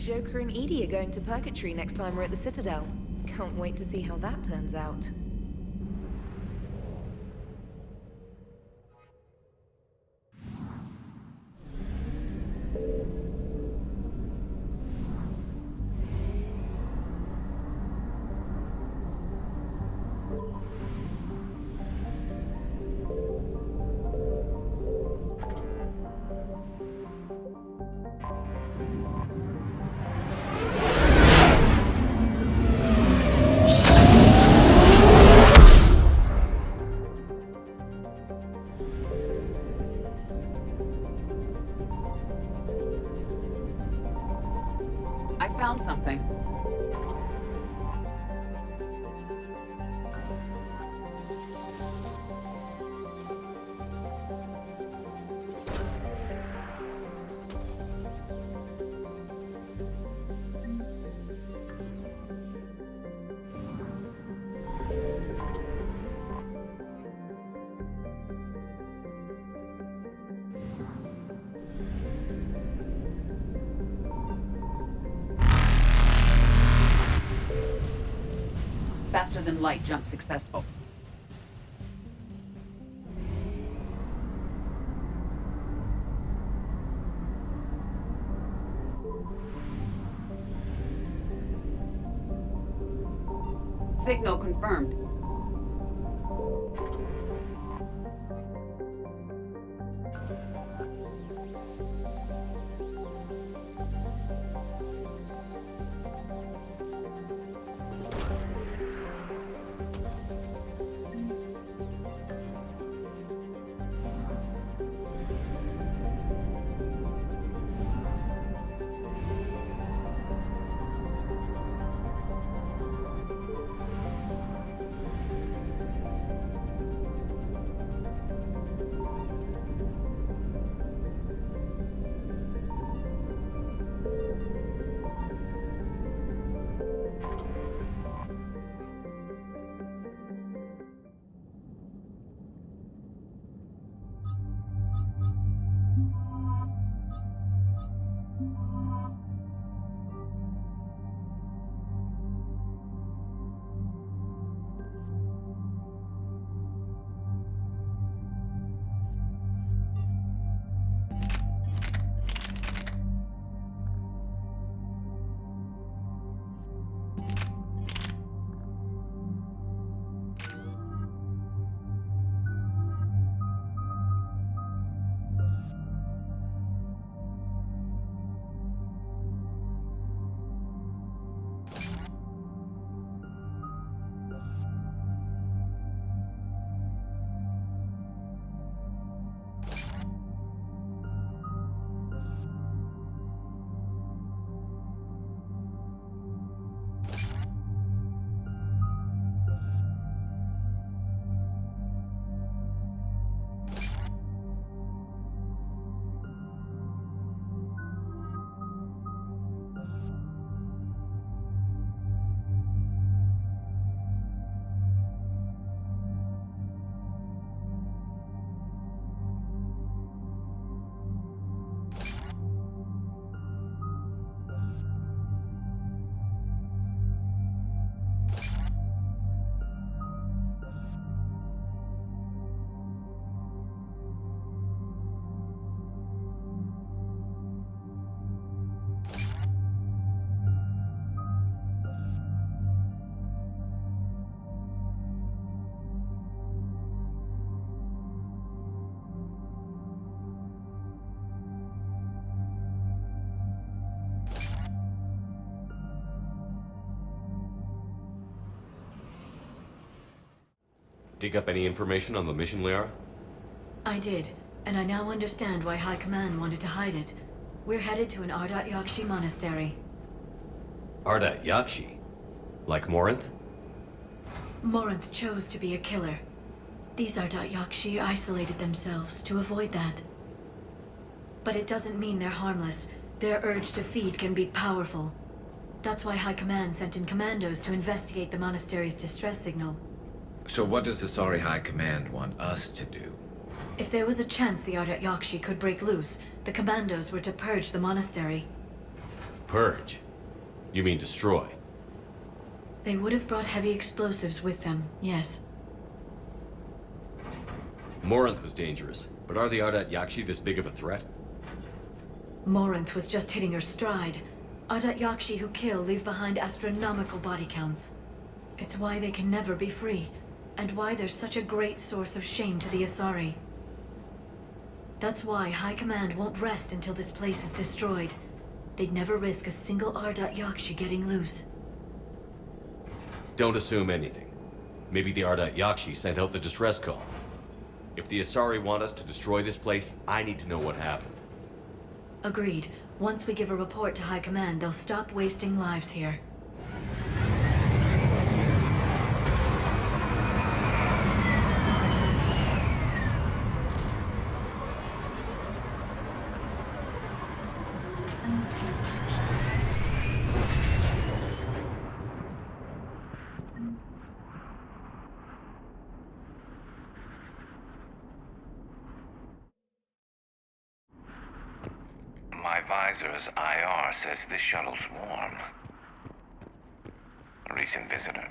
Joker and Edie are going to Purgatory next time we're at the Citadel. Can't wait to see how that turns out. I found something. Faster than light jump successful. Signal confirmed. Dig up any information on the mission, Liara? I did, and I now understand why High Command wanted to hide it. We're headed to an Ardat Yakshi monastery. Ardat Yakshi? Like Morinth? Morinth chose to be a killer. These Ardat Yakshi isolated themselves to avoid that. But it doesn't mean they're harmless. Their urge to feed can be powerful. That's why High Command sent in commandos to investigate the monastery's distress signal. So what does the Sorry High Command want us to do? If there was a chance the Ardat Yakshi could break loose, the commandos were to purge the monastery. Purge? You mean destroy? They would have brought heavy explosives with them, yes. Morinth was dangerous, but are the Ardat Yakshi this big of a threat? Morinth was just hitting her stride. Ardat Yakshi who kill leave behind astronomical body counts. It's why they can never be free, and why they're such a great source of shame to the Asari. That's why High Command won't rest until this place is destroyed. They'd never risk a single Ardat Yakshi getting loose. Don't assume anything. Maybe the Ardat Yakshi sent out the distress call. If the Asari want us to destroy this place, I need to know what happened. Agreed. Once we give a report to High Command, they'll stop wasting lives here. My visor's IR says this shuttle's warm. A recent visitor.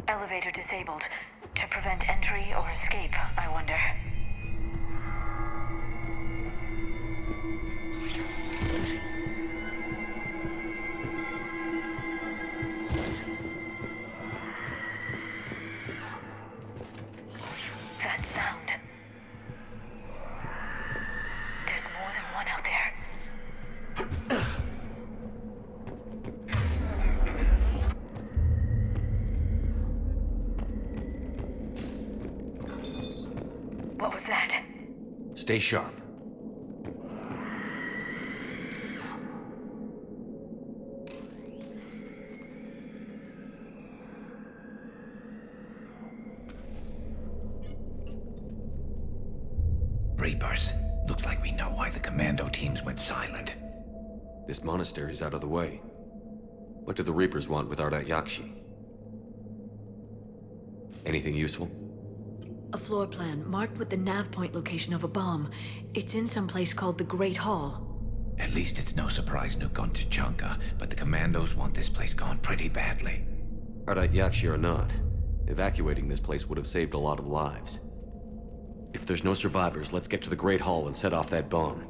Elevator disabled. To prevent entry or escape, I wonder. That sound. There's more than one out there. What was that? Stay sharp. Reapers. Looks like we know why the commando teams went silent. This monastery's out of the way. What do the Reapers want with Ardat Yakshi? Anything useful? A floor plan marked with the nav point location of a bomb. It's in some place called the Great Hall. At least it's no surprise Nuke on Tuchanka, but the commandos want this place gone pretty badly. Ardat Yakshi or not, evacuating this place would have saved a lot of lives. If there's no survivors, let's get to the Great Hall and set off that bomb.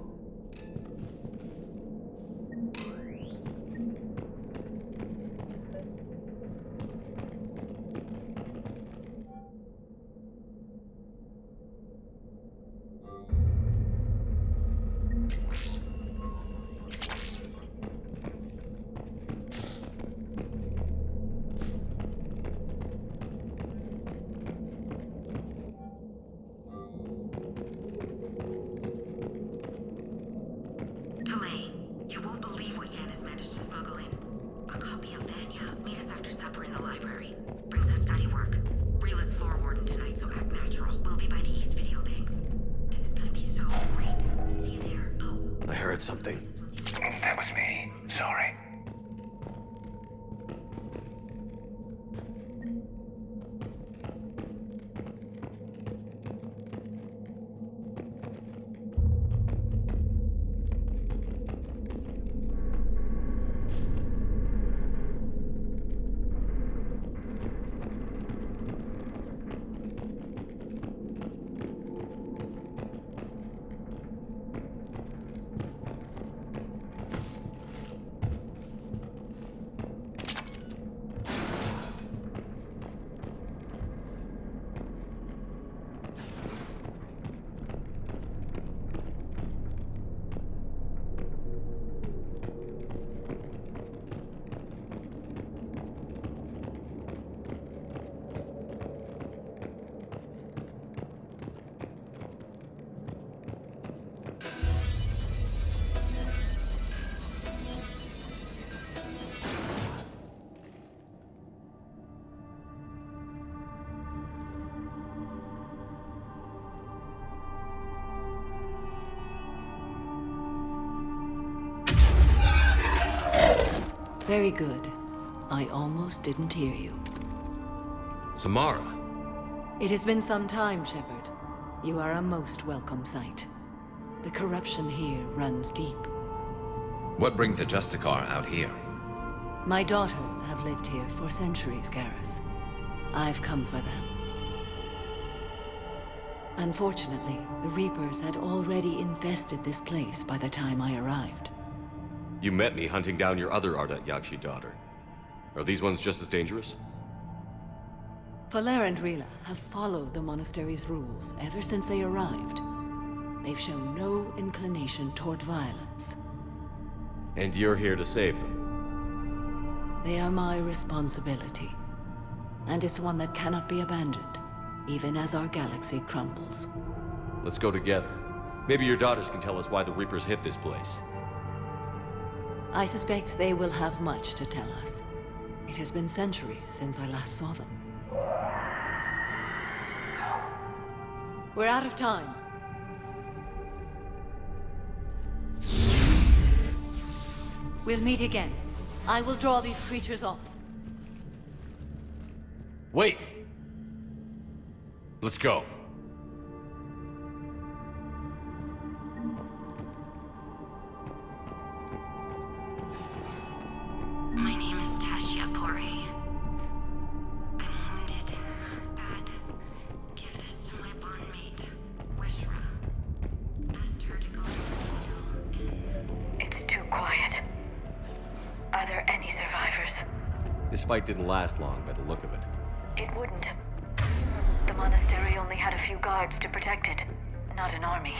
Delay. You won't believe what Yan has managed to smuggle in. A copy of Vanya. Meet us after supper in the library. Bring some study work. Reel us forward tonight, so act natural. We'll be by the East Video Banks. This is gonna be so great. See you there. Oh. I heard something. That was me. Sorry. Very good. I almost didn't hear you. Samara. It has been some time, Shepard. You are a most welcome sight. The corruption here runs deep. What brings a Justicar out here? My daughters have lived here for centuries, Garrus. I've come for them. Unfortunately, the Reapers had already infested this place by the time I arrived. You met me hunting down your other Ardat Yakshi daughter. Are these ones just as dangerous? Valer and Rila have followed the monastery's rules ever since they arrived. They've shown no inclination toward violence. And you're here to save them? They are my responsibility. And it's one that cannot be abandoned, even as our galaxy crumbles. Let's go together. Maybe your daughters can tell us why the Reapers hit this place. I suspect they will have much to tell us. It has been centuries since I last saw them. We're out of time. We'll meet again. I will draw these creatures off. Wait! Let's go. My name is Tashia Pore. I'm wounded. Bad. Give this to my bondmate, Weshra. Asked her to go to the hospital and... It's too quiet. Are there any survivors? This fight didn't last long by the look of it. It wouldn't. The monastery only had a few guards to protect it, not an army.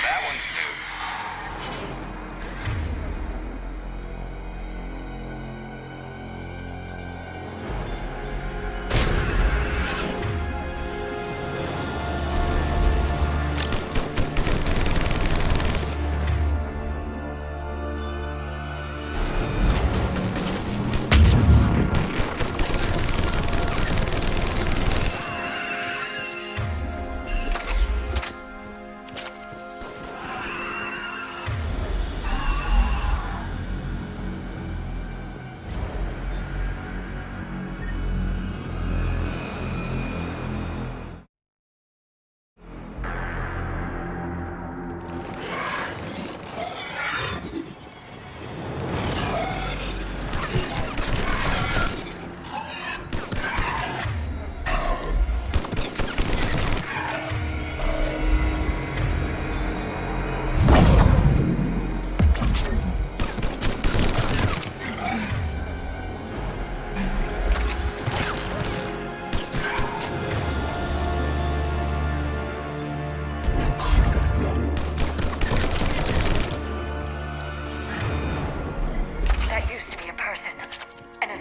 That one's new.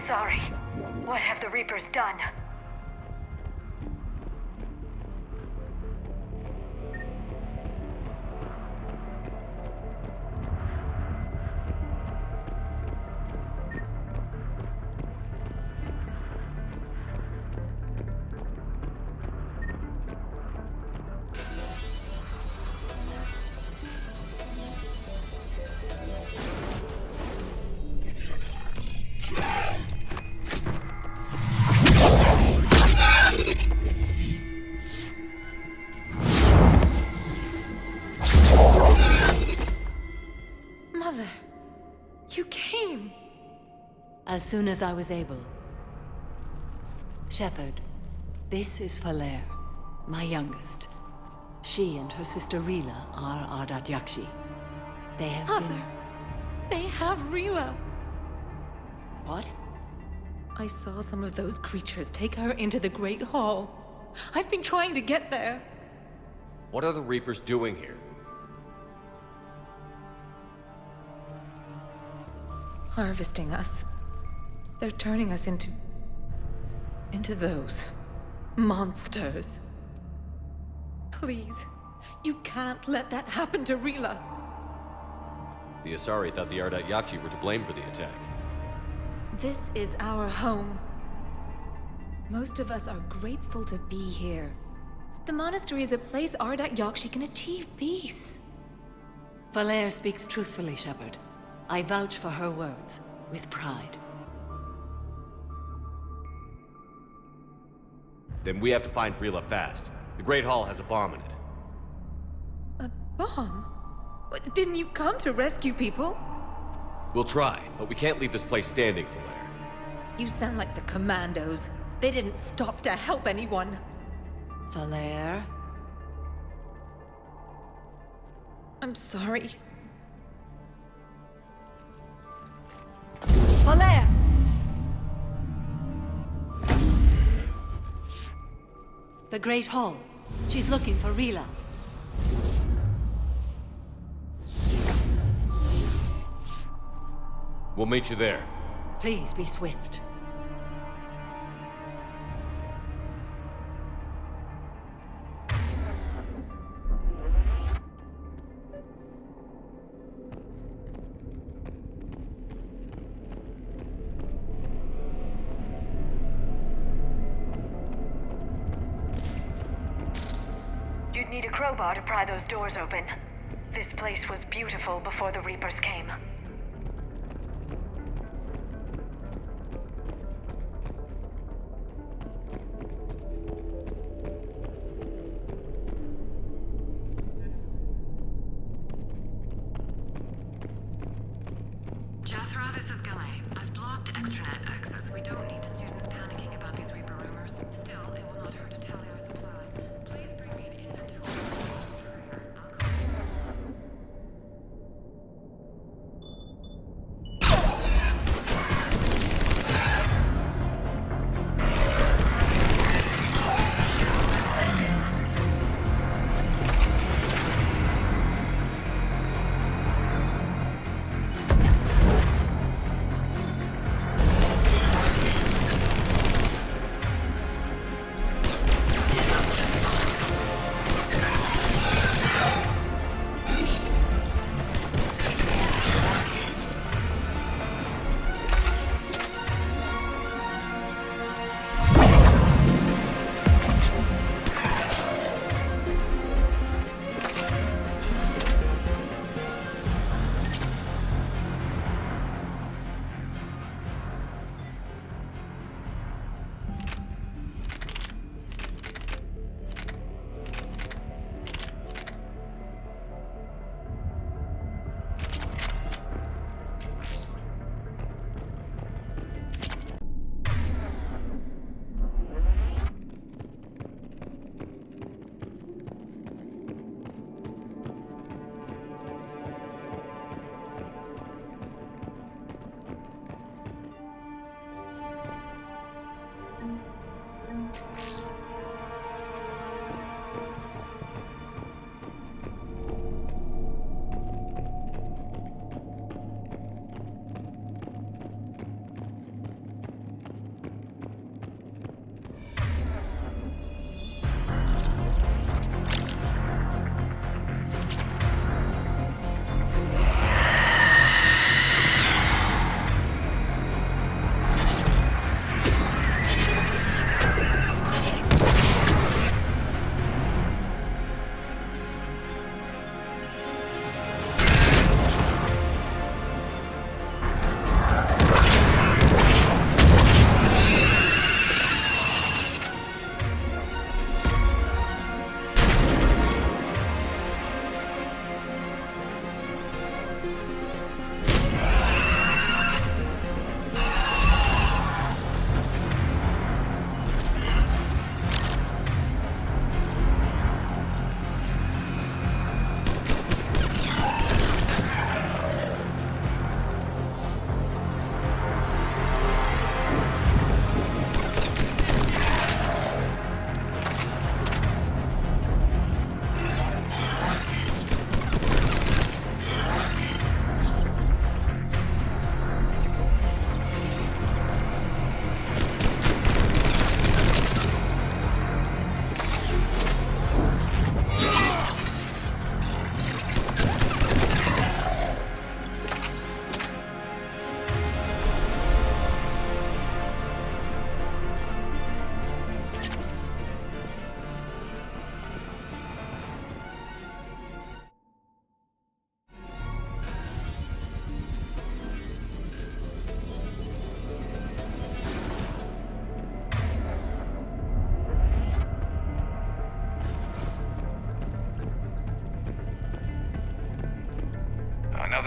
Sorry. What have the Reapers done? Mother, you came. As soon as I was able. Shepard, this is Valer, my youngest. She and her sister Rila are Ardat Yakshi. They have Mother, they have Rila. What? I saw some of those creatures take her into the Great Hall. I've been trying to get there. What are the Reapers doing here? Harvesting us. They're turning us into those monsters. Please, you can't let that happen to Rila. The Asari thought the Ardat Yakshi were to blame for the attack. This is our home. Most of us are grateful to be here. The monastery is a place Ardat Yakshi can achieve peace. Valere speaks truthfully, Shepard. I vouch for her words, with pride. Then we have to find Rila fast. The Great Hall has a bomb in it. A bomb? What, didn't you come to rescue people? We'll try, but we can't leave this place standing, Valere. You sound like the Commandos. They didn't stop to help anyone. Valere? I'm sorry. Valere! The Great Hall. She's looking for Rila. We'll meet you there. Please be swift. You'd need a crowbar to pry those doors open. This place was beautiful before the Reapers came. Jethro, this is Galay. I've blocked extranet access. We don't need the students panicking about these Reaper rumors. Still, it will not hurt to tally our supplies. Please bring me an inventory. I'll call you.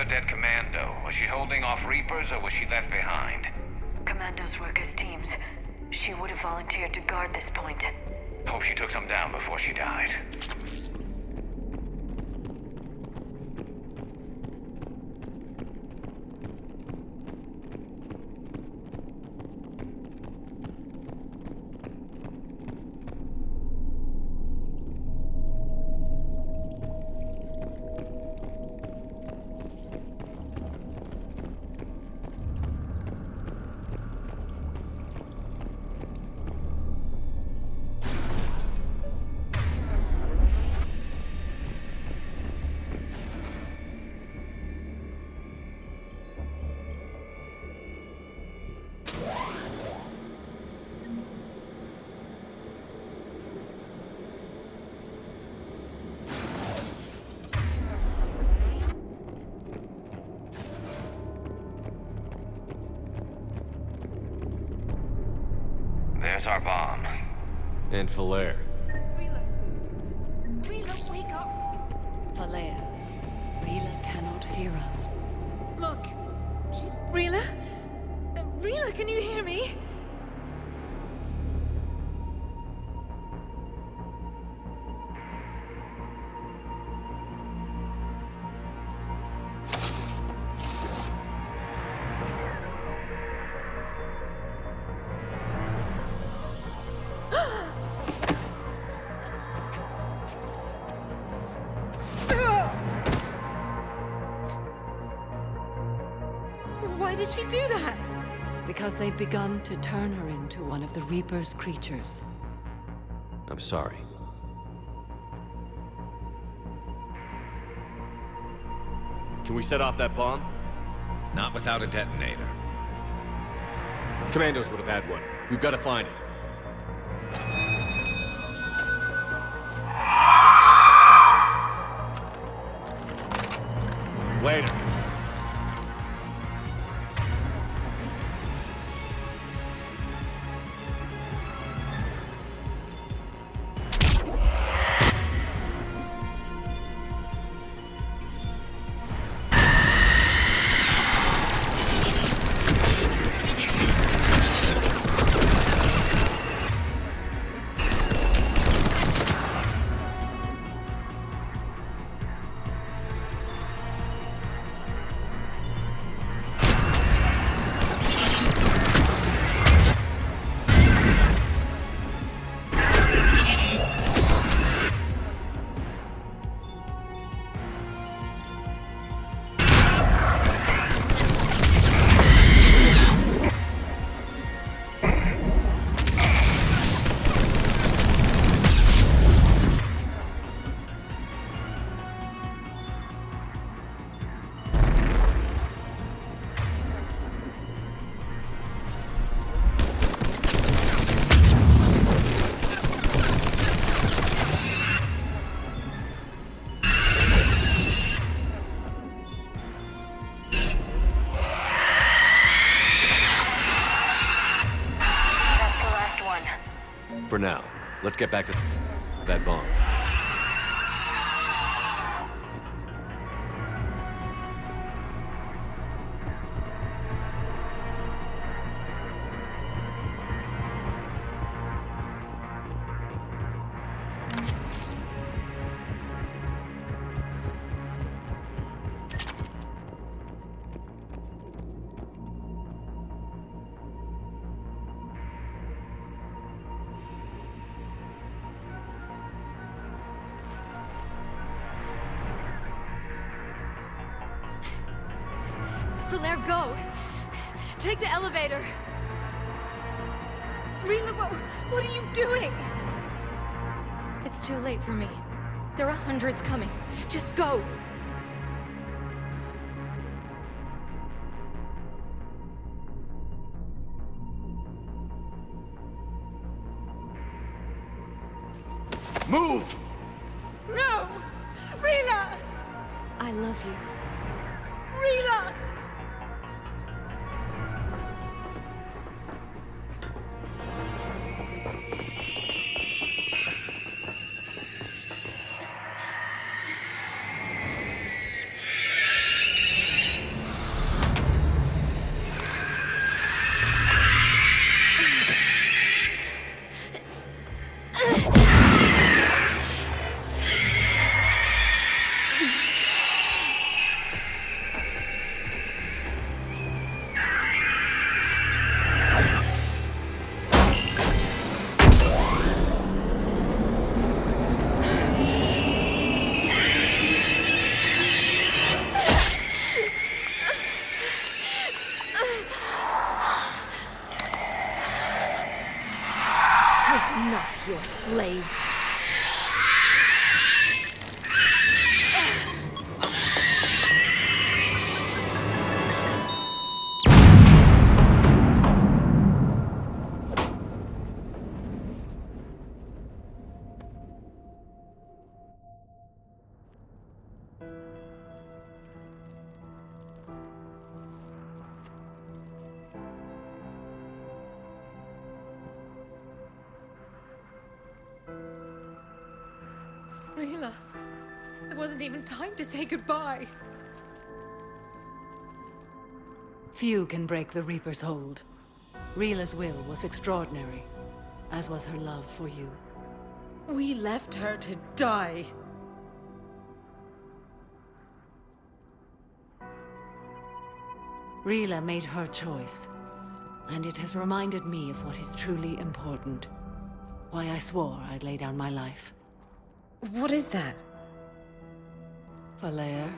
dead commando. Was she holding off Reapers or was she left behind? Commandos work as teams. She would have volunteered to guard this point. Hope she took some down before she died. There's our bomb. And Falere. Rila, wake up! Falere, Rila cannot hear us. Look! Rila? Rila, can you hear me? Why did she do that? Because they've begun to turn her into one of the Reaper's creatures. I'm sorry. Can we set off that bomb? Not without a detonator. Commandos would have had one. We've got to find it. Later. For now, let's get back to that bomb. Falere, go! Take the elevator! Rila, what are you doing? It's too late for me. There are hundreds coming. Just go! Move! No! Rila! I love you. Rila! not your slaves. Rila, there wasn't even time to say goodbye. Few can break the Reaper's hold. Rila's will was extraordinary, as was her love for you. We left her to die. Rila made her choice, and it has reminded me of what is truly important. Why I swore I'd lay down my life. What is that? Falair,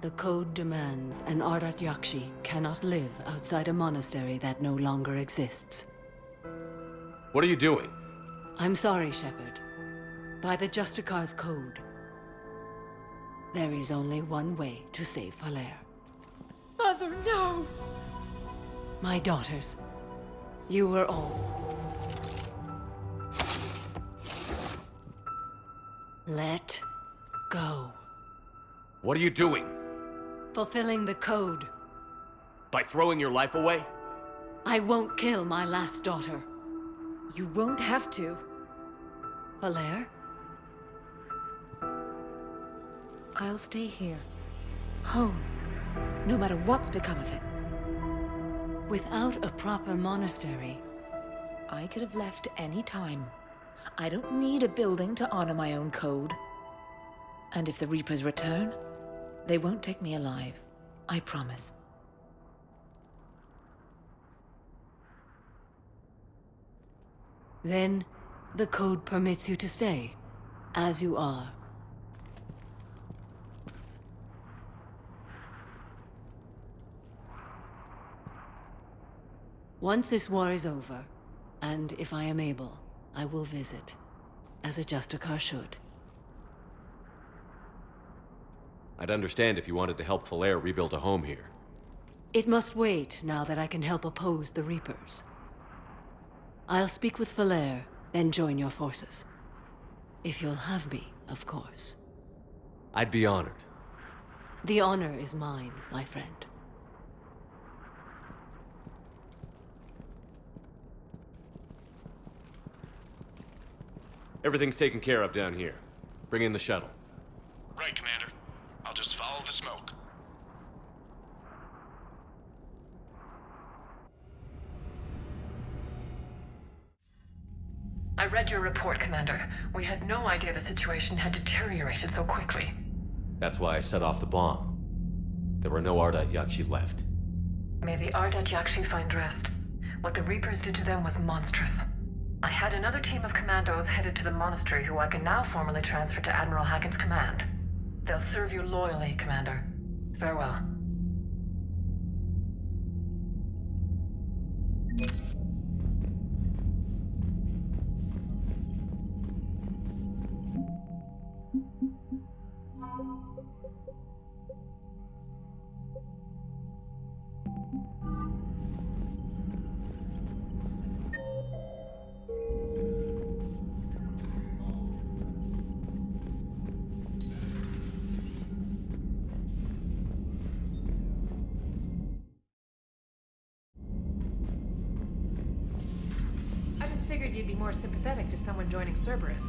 the code demands an Ardat Yakshi cannot live outside a monastery that no longer exists. What are you doing? I'm sorry, Shepard. By the Justicar's code, there is only one way to save Falair. Mother, no! My daughters, you were all. Let go. What are you doing? Fulfilling the code. By throwing your life away? I won't kill my last daughter. You won't have to. Falair? I'll stay here. Home. No matter what's become of it. Without a proper monastery, I could have left any time. I don't need a building to honor my own code. And if the Reapers return, they won't take me alive. I promise. then the code permits you to stay, as you are. Once this war is over, and if I am able, I will visit, as a Justicar should. I'd understand if you wanted to help Falair rebuild a home here. It must wait now that I can help oppose the Reapers. I'll speak with Falair, then join your forces. If you'll have me, of course. I'd be honored. The honor is mine, my friend. Everything's taken care of down here. Bring in the shuttle. Right, Commander. I'll just follow the smoke. I read your report, Commander. We had no idea the situation had deteriorated so quickly. That's why I set off the bomb. There were no Ardat Yakshi left. May the Ardat Yakshi find rest. What the Reapers did to them was monstrous. I had another team of commandos headed to the monastery who I can now formally transfer to Admiral Hagen's command. They'll serve you loyally, Commander. Farewell. Figured you'd be more sympathetic to someone joining Cerberus.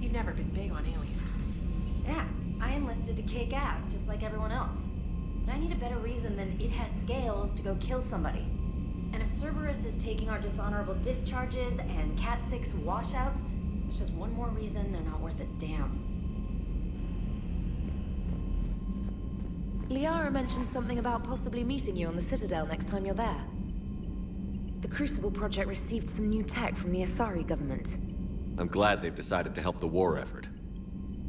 You've never been big on aliens. Yeah, I enlisted to kick ass, just like everyone else. But I need a better reason than it has scales to go kill somebody. And if Cerberus is taking our dishonorable discharges and Cat 6 washouts, it's just one more reason they're not worth a damn. Liara mentioned something about possibly meeting you on the Citadel next time you're there. The Crucible Project received some new tech from the Asari government. I'm glad they've decided to help the war effort.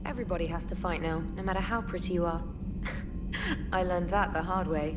Everybody has to fight now, no matter how pretty you are. I learned that the hard way.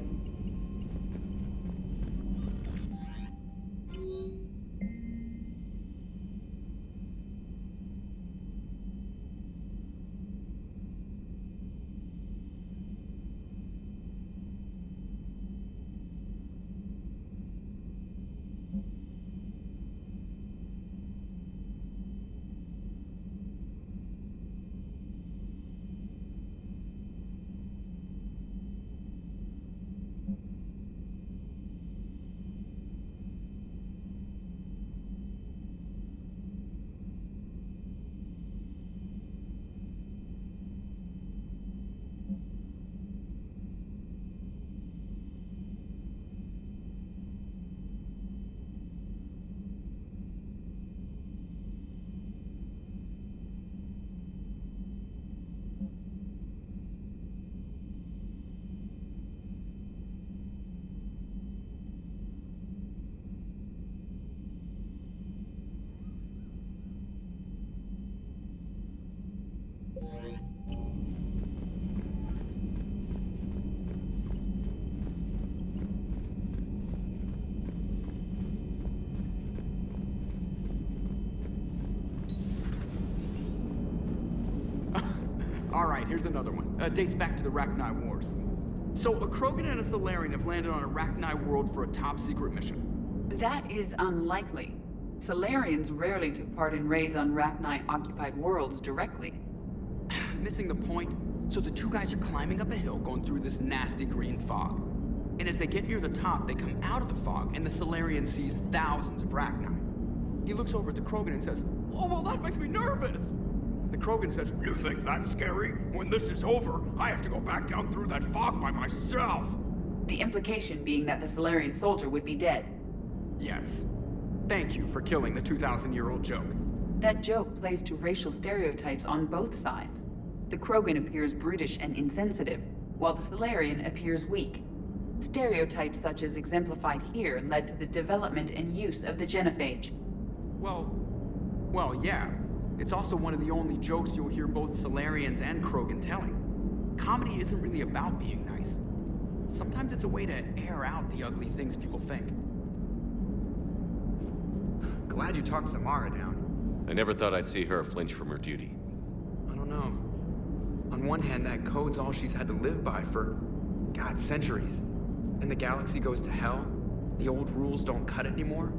Alright, here's another one. Dates back to the Rachni Wars. So, a Krogan and a Solarian have landed on a Rachni world for a top-secret mission. That is unlikely. Solarians rarely took part in raids on Rachni-occupied worlds directly. Missing the point? So the two guys are climbing up a hill going through this nasty green fog. And as they get near the top, they come out of the fog, and the Solarian sees thousands of Rachni. He looks over at the Krogan and says, "Oh, well, that makes me nervous!" The Krogan says, "You think that's scary? When this is over, I have to go back down through that fog by myself!" The implication being that the Solarian soldier would be dead. Yes. Thank you for killing the 2,000-year-old joke. That joke plays to racial stereotypes on both sides. The Krogan appears brutish and insensitive, while the Solarian appears weak. Stereotypes such as exemplified here led to the development and use of the genophage. Well, yeah. It's also one of the only jokes you'll hear both Solarians and Krogan telling. Comedy isn't really about being nice. Sometimes it's a way to air out the ugly things people think. Glad you talked Samara down. I never thought I'd see her flinch from her duty. I don't know. On one hand, that code's all she's had to live by for, God, centuries. And the galaxy goes to hell. The old rules don't cut it anymore.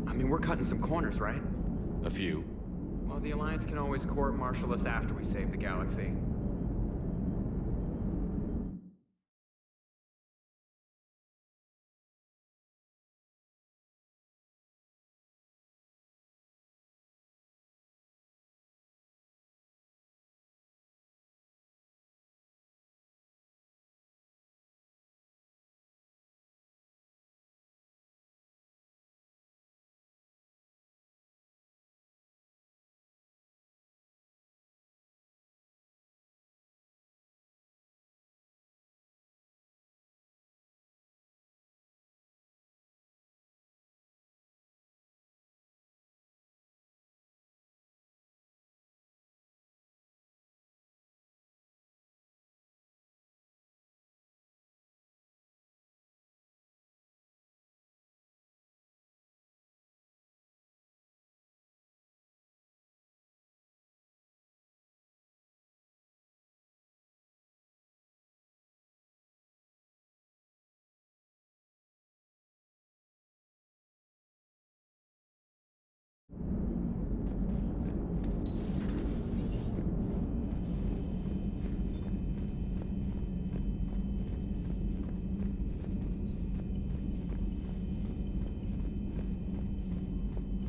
I mean, we're cutting some corners, right? A few. Well, the Alliance can always court-martial us after we save the galaxy.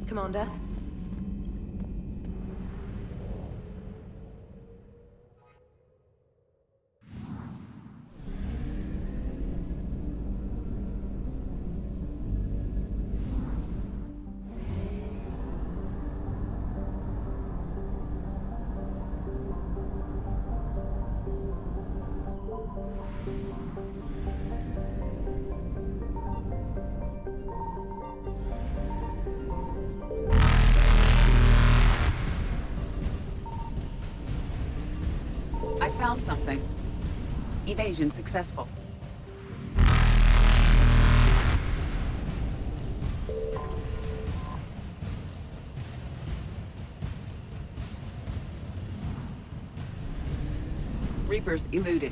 Commander? I found something. Evasion successful. Reapers eluded.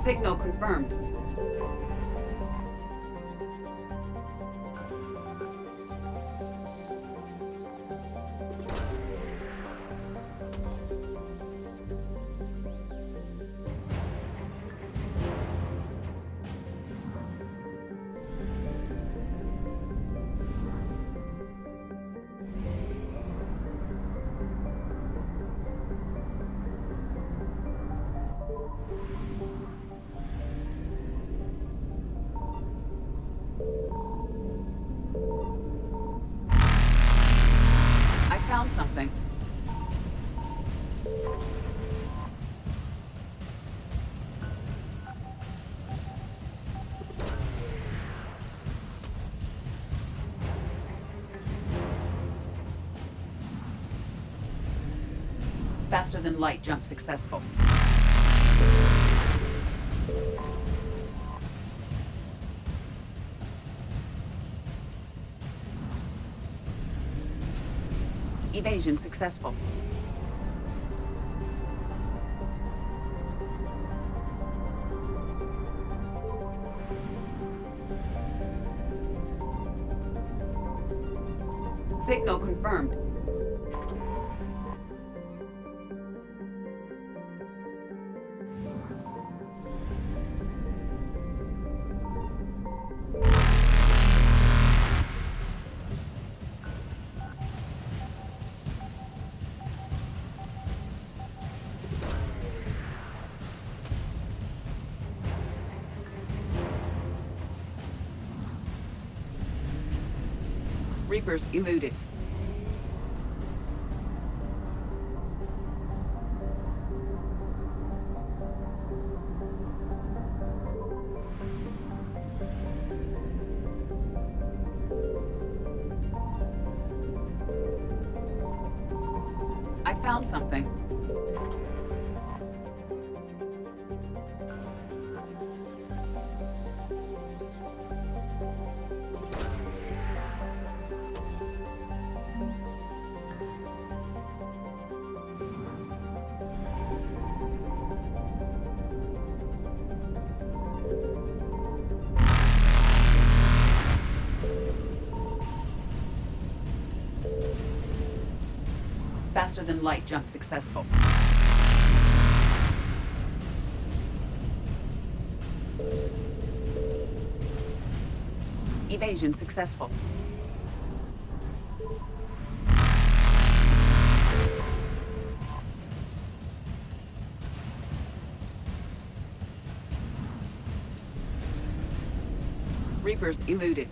Signal confirmed. Faster than light jump successful. Evasion successful. Signal confirmed. Reapers eluded. I found something. Faster than light jump successful. Evasion successful. Reapers eluded.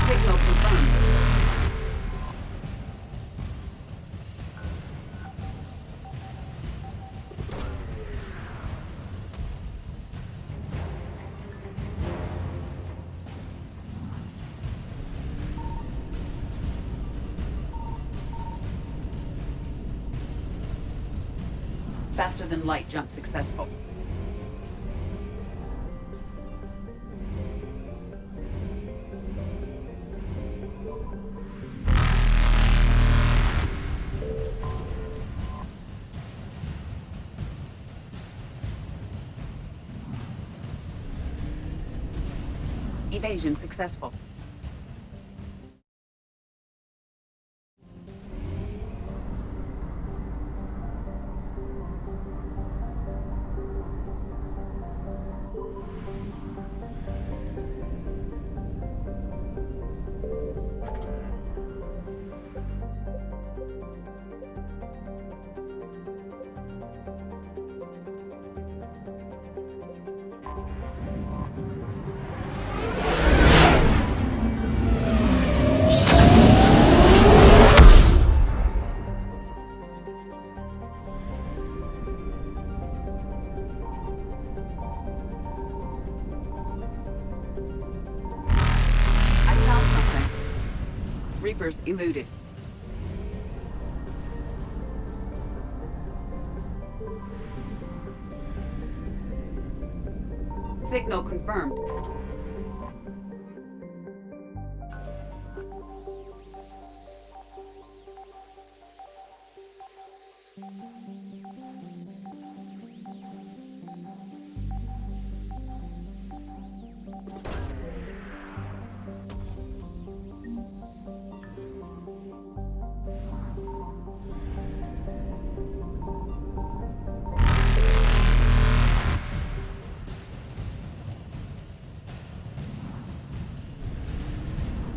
Signal confirmed. Faster than light jump successful. Evasion successful. Reapers eluded. Signal confirmed.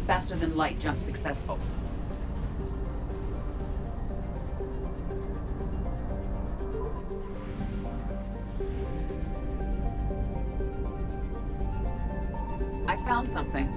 Faster than light jump successful. I found something.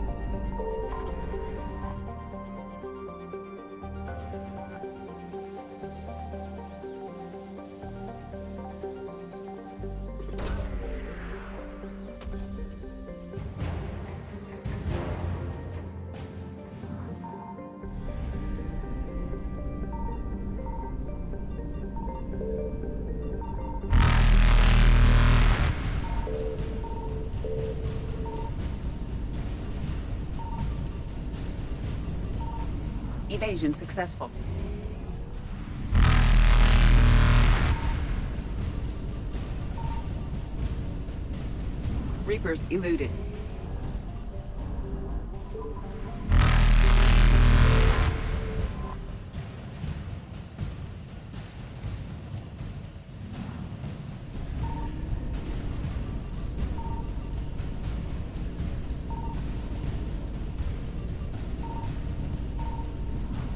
Evasion successful. Reapers eluded.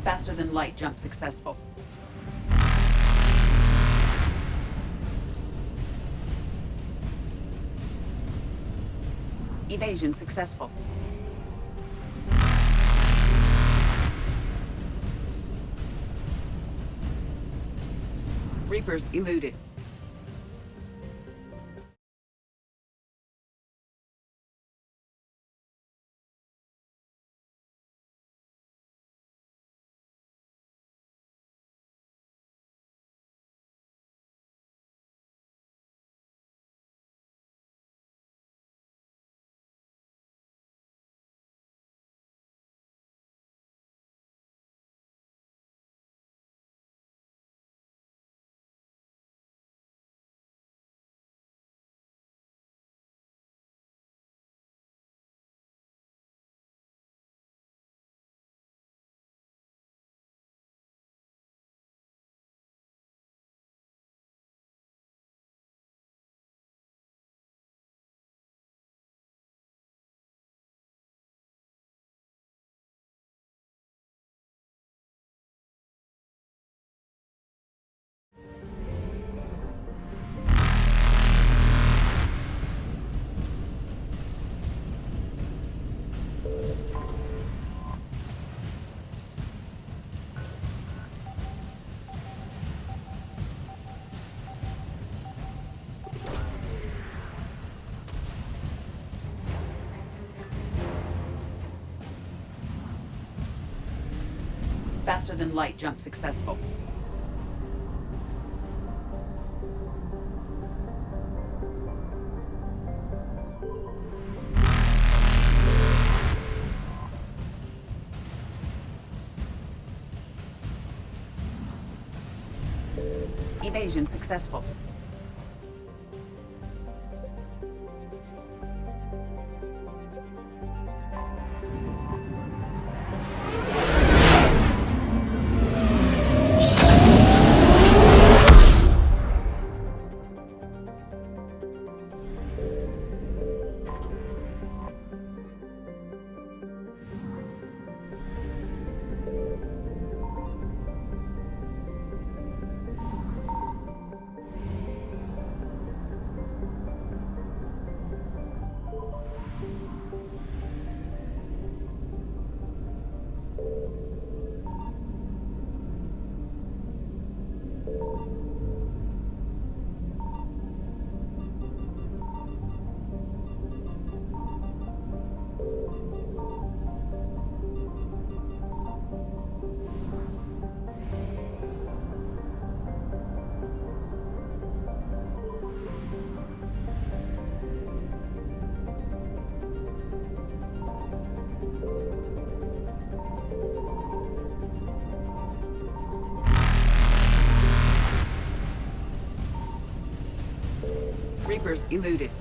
Faster than light jump successful. Evasion successful. Reapers eluded. Faster than light jump successful. Evasion successful. Reapers eluded.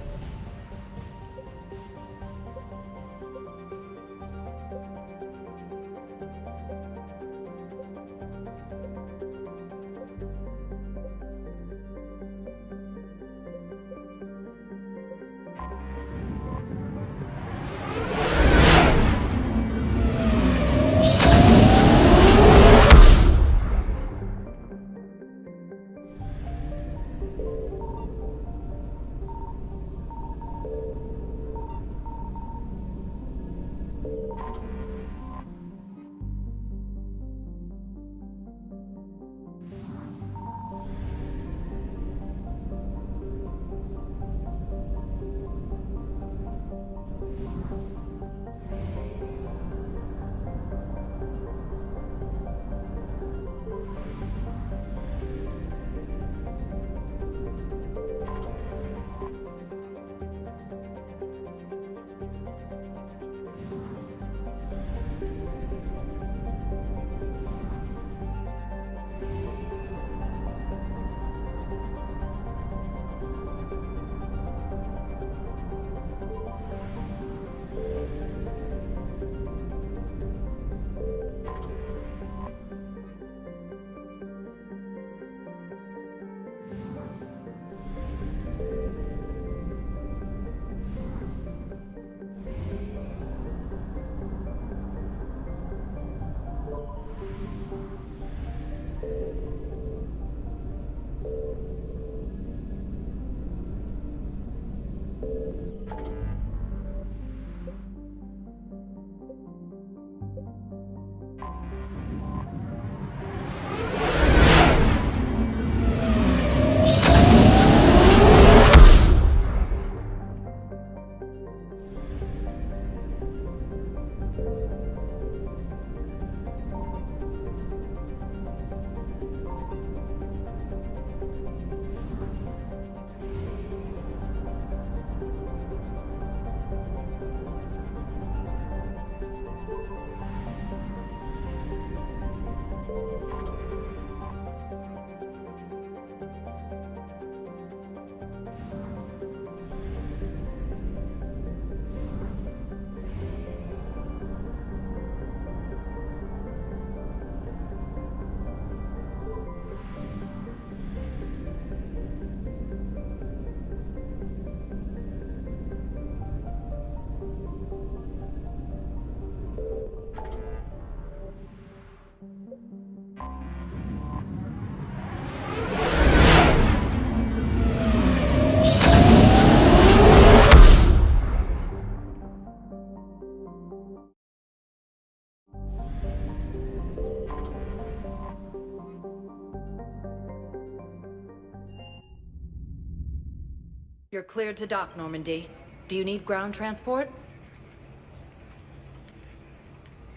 You're cleared to dock, Normandy. Do you need ground transport?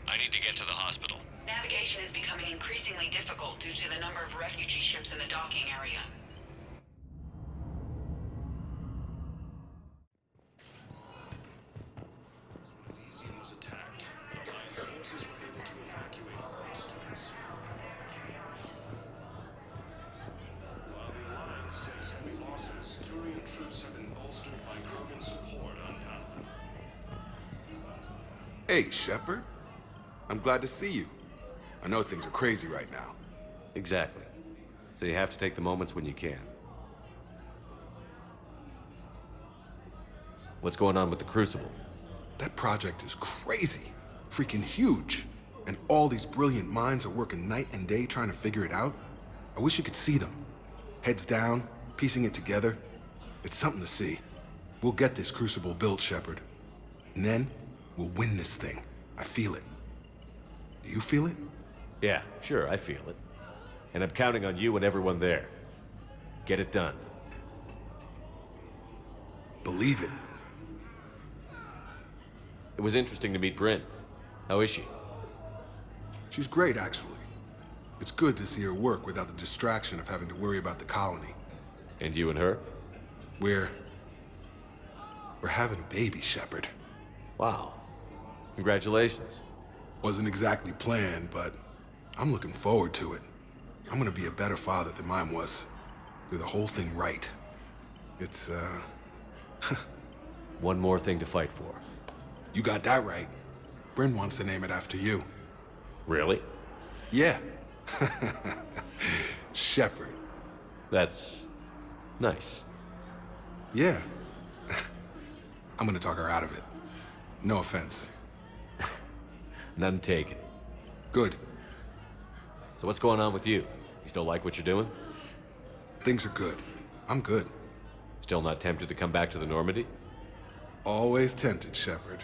I need to get to the hospital. Navigation is becoming increasingly difficult due to the number of refugee ships in the docking area. Hey, Shepard. I'm glad to see you. I know things are crazy right now. Exactly. So you have to take the moments when you can. What's going on with the Crucible? That project is crazy. Freaking huge. And all these brilliant minds are working night and day trying to figure it out. I wish you could see them. Heads down, piecing it together. It's something to see. We'll get this Crucible built, Shepard. And then, we'll win this thing. I feel it. Do you feel it? Yeah, sure, I feel it. And I'm counting on you and everyone there. Get it done. Believe it. It was interesting to meet Bryn. How is she? She's great, actually. It's good to see her work without the distraction of having to worry about the colony. And you and her? We're having a baby, Shepard. Wow. Congratulations. Wasn't exactly planned, but I'm looking forward to it. I'm gonna be a better father than mine was. Do the whole thing right. It's, One more thing to fight for. You got that right. Bryn wants to name it after you. Really? Yeah. Shepard. That's nice. Yeah. I'm gonna talk her out of it. No offense. None taken. Good. So what's going on with you? You still like what you're doing? Things are good. I'm good. Still not tempted to come back to the Normandy? Always tempted, Shepard.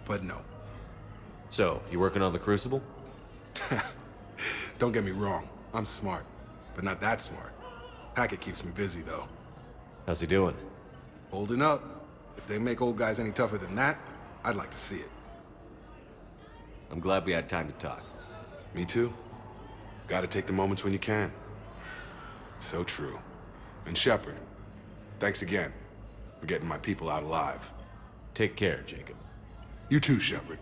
But no. So, you working on the Crucible? Don't get me wrong. I'm smart, but not that smart. Hackett keeps me busy, though. How's he doing? Holding up. If they make old guys any tougher than that, I'd like to see it. I'm glad we had time to talk. Me too. Gotta take the moments when you can. So true. And Shepard, thanks again for getting my people out alive. Take care, Jacob. You too, Shepard.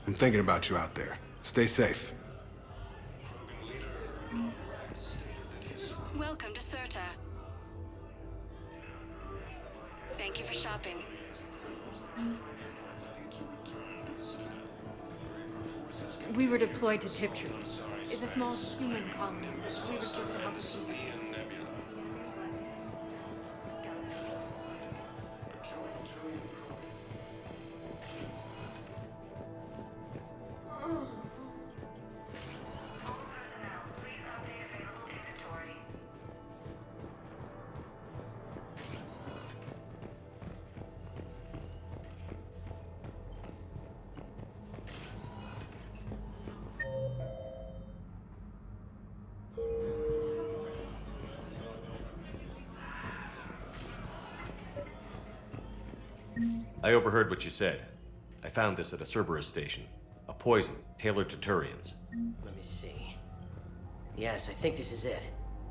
I'm thinking about you out there. Stay safe. Welcome to Serta. Thank you for shopping. We were deployed to Tiptree. It's a small human colony. We were supposed to help the people. I overheard what you said. I found this at a Cerberus station. A poison tailored to Turians. Let me see. Yes, I think this is it.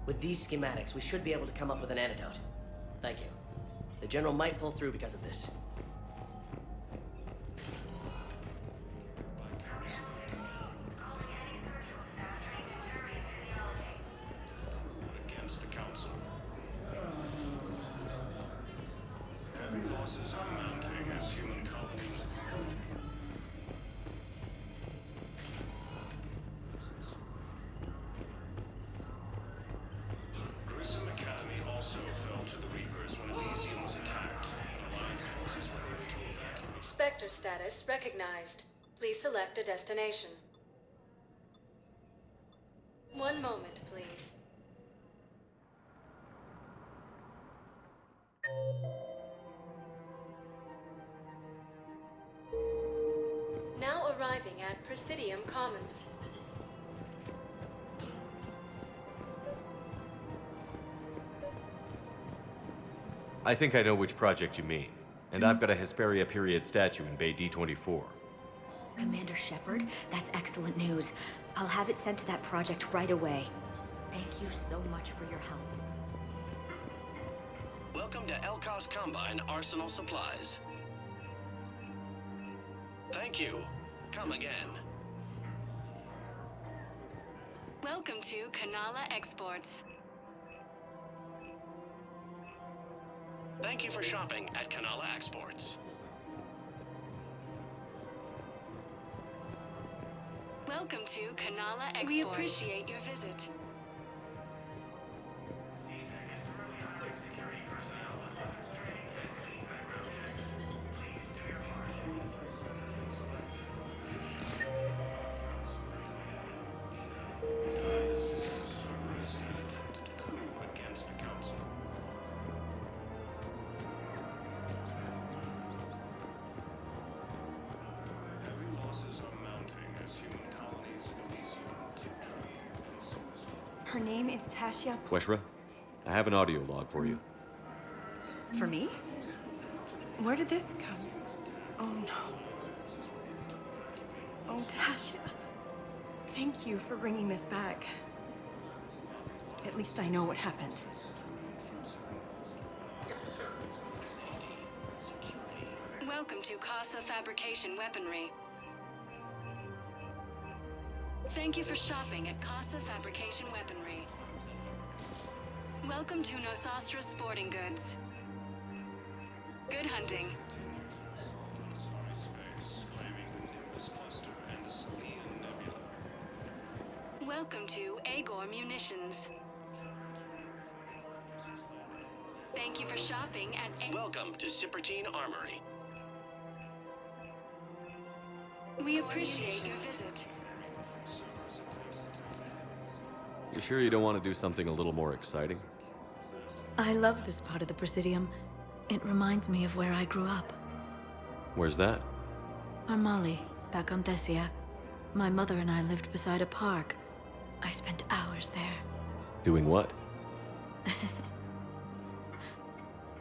With these schematics, we should be able to come up with an antidote. Thank you. The General might pull through because of this. Against the Council. Heavy losses are mounting as human colonies. Grissom Academy also fell to the Reapers when Elysium was attacked. Alliance forces were able to evacuate. Spectre status recognized. Please select a destination. One moment, please. Now arriving at Presidium Commons. I think I know which project you mean. And I've got a Hesperia period statue in Bay D24. Commander Shepard, that's excellent news. I'll have it sent to that project right away. Thank you so much for your help. Welcome to Elkos Combine Arsenal Supplies. Thank you. Come again. Welcome to Kanala Exports. Thank you for shopping at Kanala Exports. Welcome to Kanala Exports. We appreciate your visit. Her name is Tasha. Weshra, I have an audio log for you. For me? Where did this come? Oh no. Oh, Tasha. Thank you for bringing this back. At least I know what happened. Welcome to Casa Fabrication Weaponry. Thank you for shopping at Casa Fabrication Weaponry. Welcome to Nosastra Sporting Goods. Good hunting. Welcome to Agor Munitions. Thank you for shopping at Welcome to Cipertine Armory. We appreciate your visit. You sure you don't want to do something a little more exciting? I love this part of the Presidium. It reminds me of where I grew up. Where's that? Armali, back on Thessia. My mother and I lived beside a park. I spent hours there. Doing what?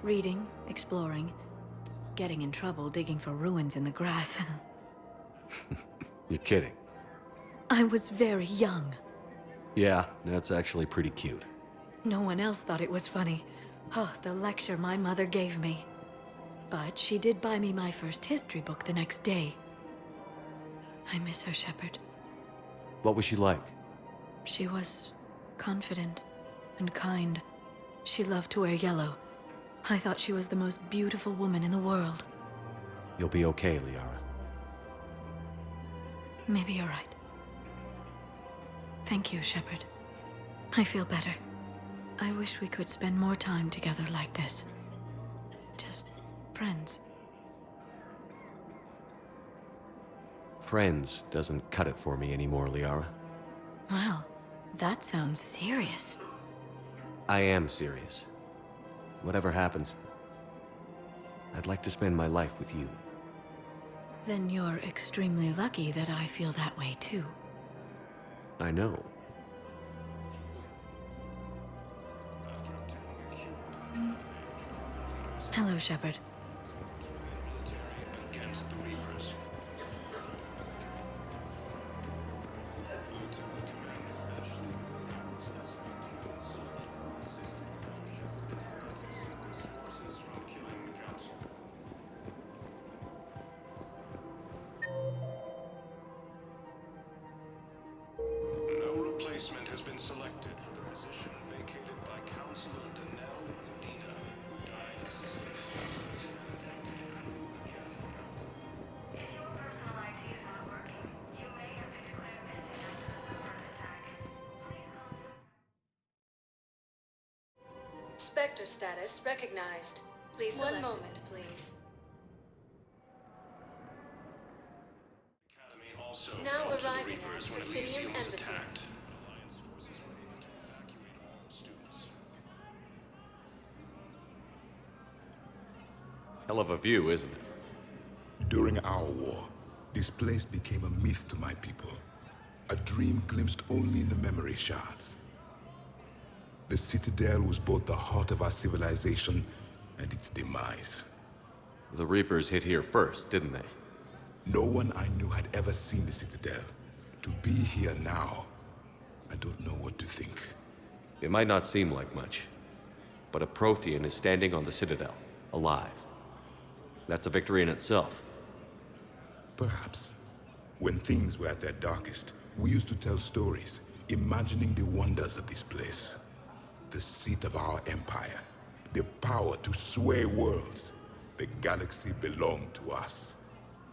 Reading, exploring, getting in trouble digging for ruins in the grass. You're kidding. I was very young. Yeah, that's actually pretty cute. No one else thought it was funny. Oh, the lecture my mother gave me. But she did buy me my first history book the next day. I miss her, Shepard. What was she like? She was confident and kind. She loved to wear yellow. I thought she was the most beautiful woman in the world. You'll be okay, Liara. Maybe you're right. Thank you, Shepard. I feel better. I wish we could spend more time together like this. Just friends. Friends doesn't cut it for me anymore, Liara. Well, that sounds serious. I am serious. Whatever happens, I'd like to spend my life with you. Then you're extremely lucky that I feel that way too. I know. Hello, Shepard. Against the Reapers. No replacement has been selected for the position vacated by Councilor Danelle Medina. Spectre status recognized. Please One moment, please. Academy also Now fell to the arriving Reapers at when Presidium Elysium was Embassy. attacked. Alliance forces were able to evacuate all students. Hell of a view, isn't it? During our war, this place became a myth to my people. A dream glimpsed only in the memory shards. The Citadel was both the heart of our civilization and its demise. The Reapers hit here first, didn't they? No one I knew had ever seen the Citadel. To be here now, I don't know what to think. It might not seem like much, but a Prothean is standing on the Citadel, alive. That's a victory in itself. Perhaps. When things were at their darkest, we used to tell stories, imagining the wonders of this place. The seat of our empire, the power to sway worlds. The galaxy belonged to us.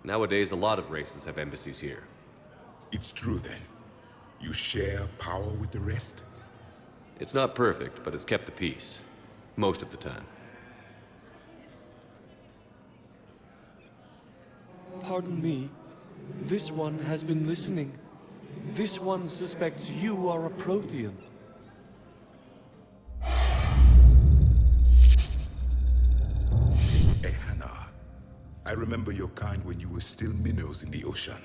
Nowadays, a lot of races have embassies here. It's true then. You share power with the rest? It's not perfect, but it's kept the peace. Most of the time. Pardon me. This one has been listening. This one suspects you are a Prothean. Hey, Hannah. I remember your kind when you were still minnows in the ocean.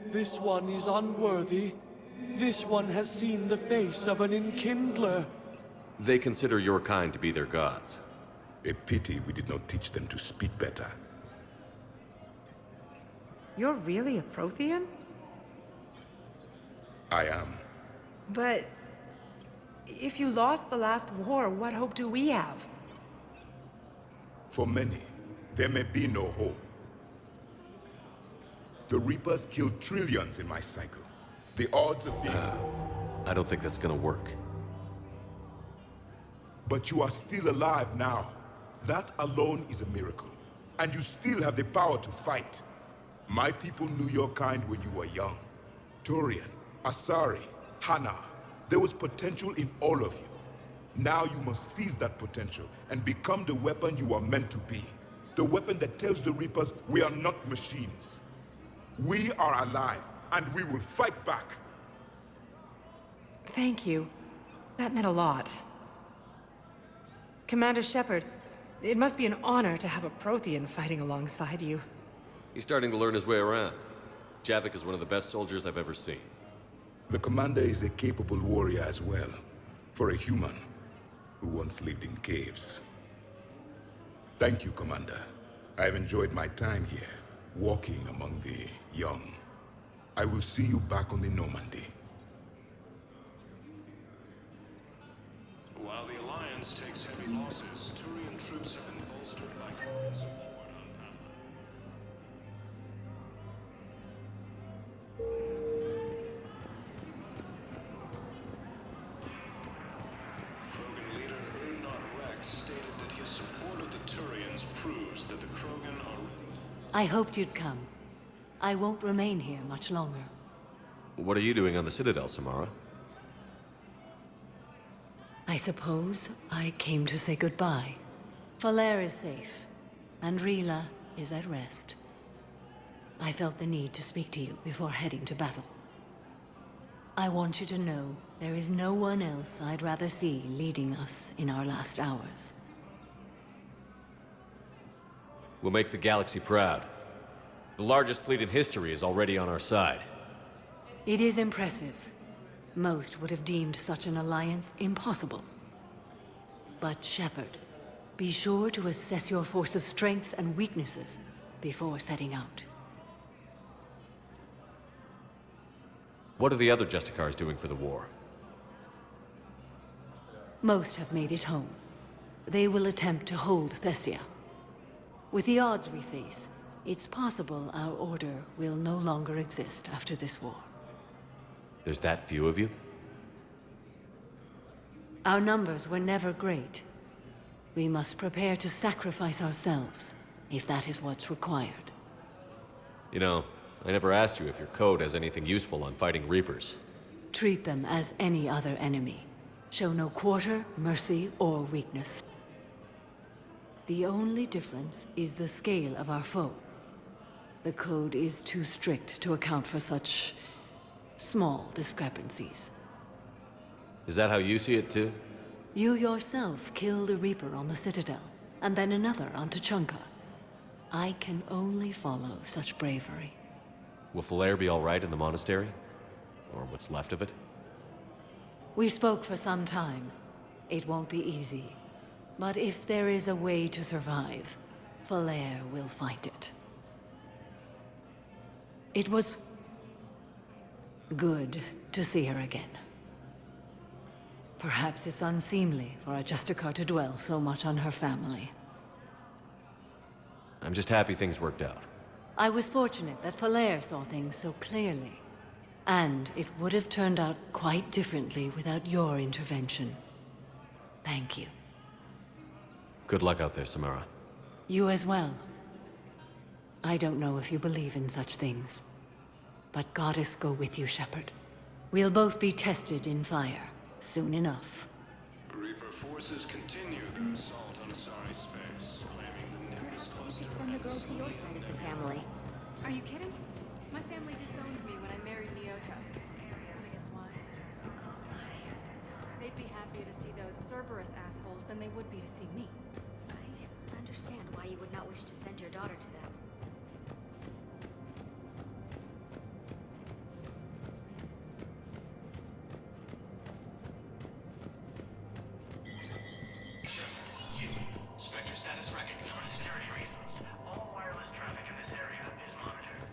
This one is unworthy. This one has seen the face of an enkindler. They consider your kind to be their gods. A pity we did not teach them to speak better. You're really a Prothean? I am. But if you lost the last war, what hope do we have? For many, there may be no hope. The Reapers killed trillions in my cycle. The odds of being... I don't think that's gonna work. But you are still alive now. That alone is a miracle. And you still have the power to fight. My people knew your kind when you were young. Turian, Asari, Hana. There was potential in all of you. Now you must seize that potential and become the weapon you are meant to be. The weapon that tells the Reapers we are not machines. We are alive, and we will fight back. Thank you. That meant a lot. Commander Shepard, it must be an honor to have a Prothean fighting alongside you. He's starting to learn his way around. Javik is one of the best soldiers I've ever seen. The commander is a capable warrior as well, for a human who once lived in caves. Thank you, Commander. I've enjoyed my time here, walking among the young. I will see you back on the Normandy. While the Alliance takes heavy losses, Turian troops have been bolstered by Krogan support on Parte. Krogan leader Urdnot Rex stated that his support of the Turians proves that the Krogan are... I hoped you'd come. I won't remain here much longer. What are you doing on the Citadel, Samara? I suppose I came to say goodbye. Falere is safe, and Rila is at rest. I felt the need to speak to you before heading to battle. I want you to know there is no one else I'd rather see leading us in our last hours. We'll make the galaxy proud. The largest fleet in history is already on our side. It is impressive. Most would have deemed such an alliance impossible. But Shepard, be sure to assess your force's strengths and weaknesses before setting out. What are the other Justicars doing for the war? Most have made it home. They will attempt to hold Thessia. With the odds we face, it's possible our order will no longer exist after this war. There's that few of you? Our numbers were never great. We must prepare to sacrifice ourselves, if that is what's required. You know, I never asked you if your code has anything useful on fighting Reapers. Treat them as any other enemy. Show no quarter, mercy, or weakness. The only difference is the scale of our foe. The code is too strict to account for such small discrepancies. Is that how you see it too? You yourself killed a Reaper on the Citadel, and then another on Tuchanka. I can only follow such bravery. Will Falere be all right in the monastery? Or what's left of it? We spoke for some time. It won't be easy. But if there is a way to survive, Falair will find it. It was good to see her again. Perhaps it's unseemly for a Justicar to dwell so much on her family. I'm just happy things worked out. I was fortunate that Falair saw things so clearly. And it would have turned out quite differently without your intervention. Thank you. Good luck out there, Samara. You as well. I don't know if you believe in such things, but Goddess go with you, Shepard. We'll both be tested in fire, soon enough. Reaper forces continue their assault on Asari space, claiming the nearest cluster Send the girl to your side of the family. Are you kidding? My family disowned me when I married Nyota. I guess why? They'd be happier to see those Cerberus assholes than they would be to see me. I understand why you would not wish to send your daughter to them. Spectre status recognized. All wireless traffic in this area is monitored.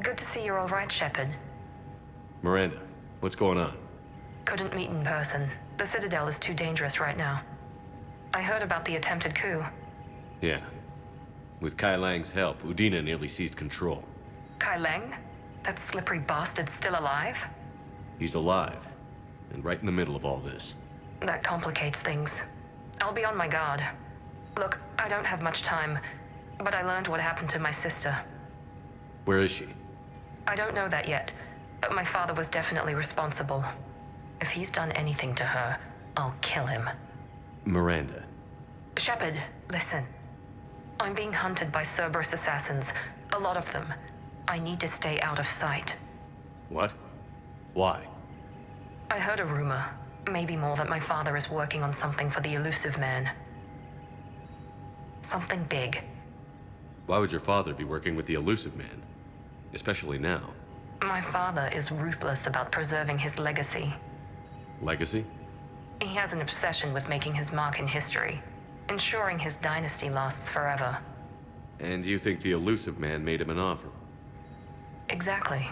Good to see you're all right, Shepard. Miranda, what's going on? Couldn't meet in person. The Citadel is too dangerous right now. I heard about the attempted coup. Yeah. With Kai Lang's help, Udina nearly seized control. Kai Leng? That slippery bastard's still alive? He's alive, and right in the middle of all this. That complicates things. I'll be on my guard. Look, I don't have much time, but I learned what happened to my sister. Where is she? I don't know that yet, but my father was definitely responsible. If he's done anything to her, I'll kill him. Miranda. Shepard, listen. I'm being hunted by Cerberus assassins. A lot of them. I need to stay out of sight. What? Why? I heard a rumor, maybe more, that my father is working on something for the Elusive Man. Something big. Why would your father be working with the Elusive Man? Especially now. My father is ruthless about preserving his legacy. Legacy? He has an obsession with making his mark in history, ensuring his dynasty lasts forever. And you think the Elusive Man made him an offer? Exactly.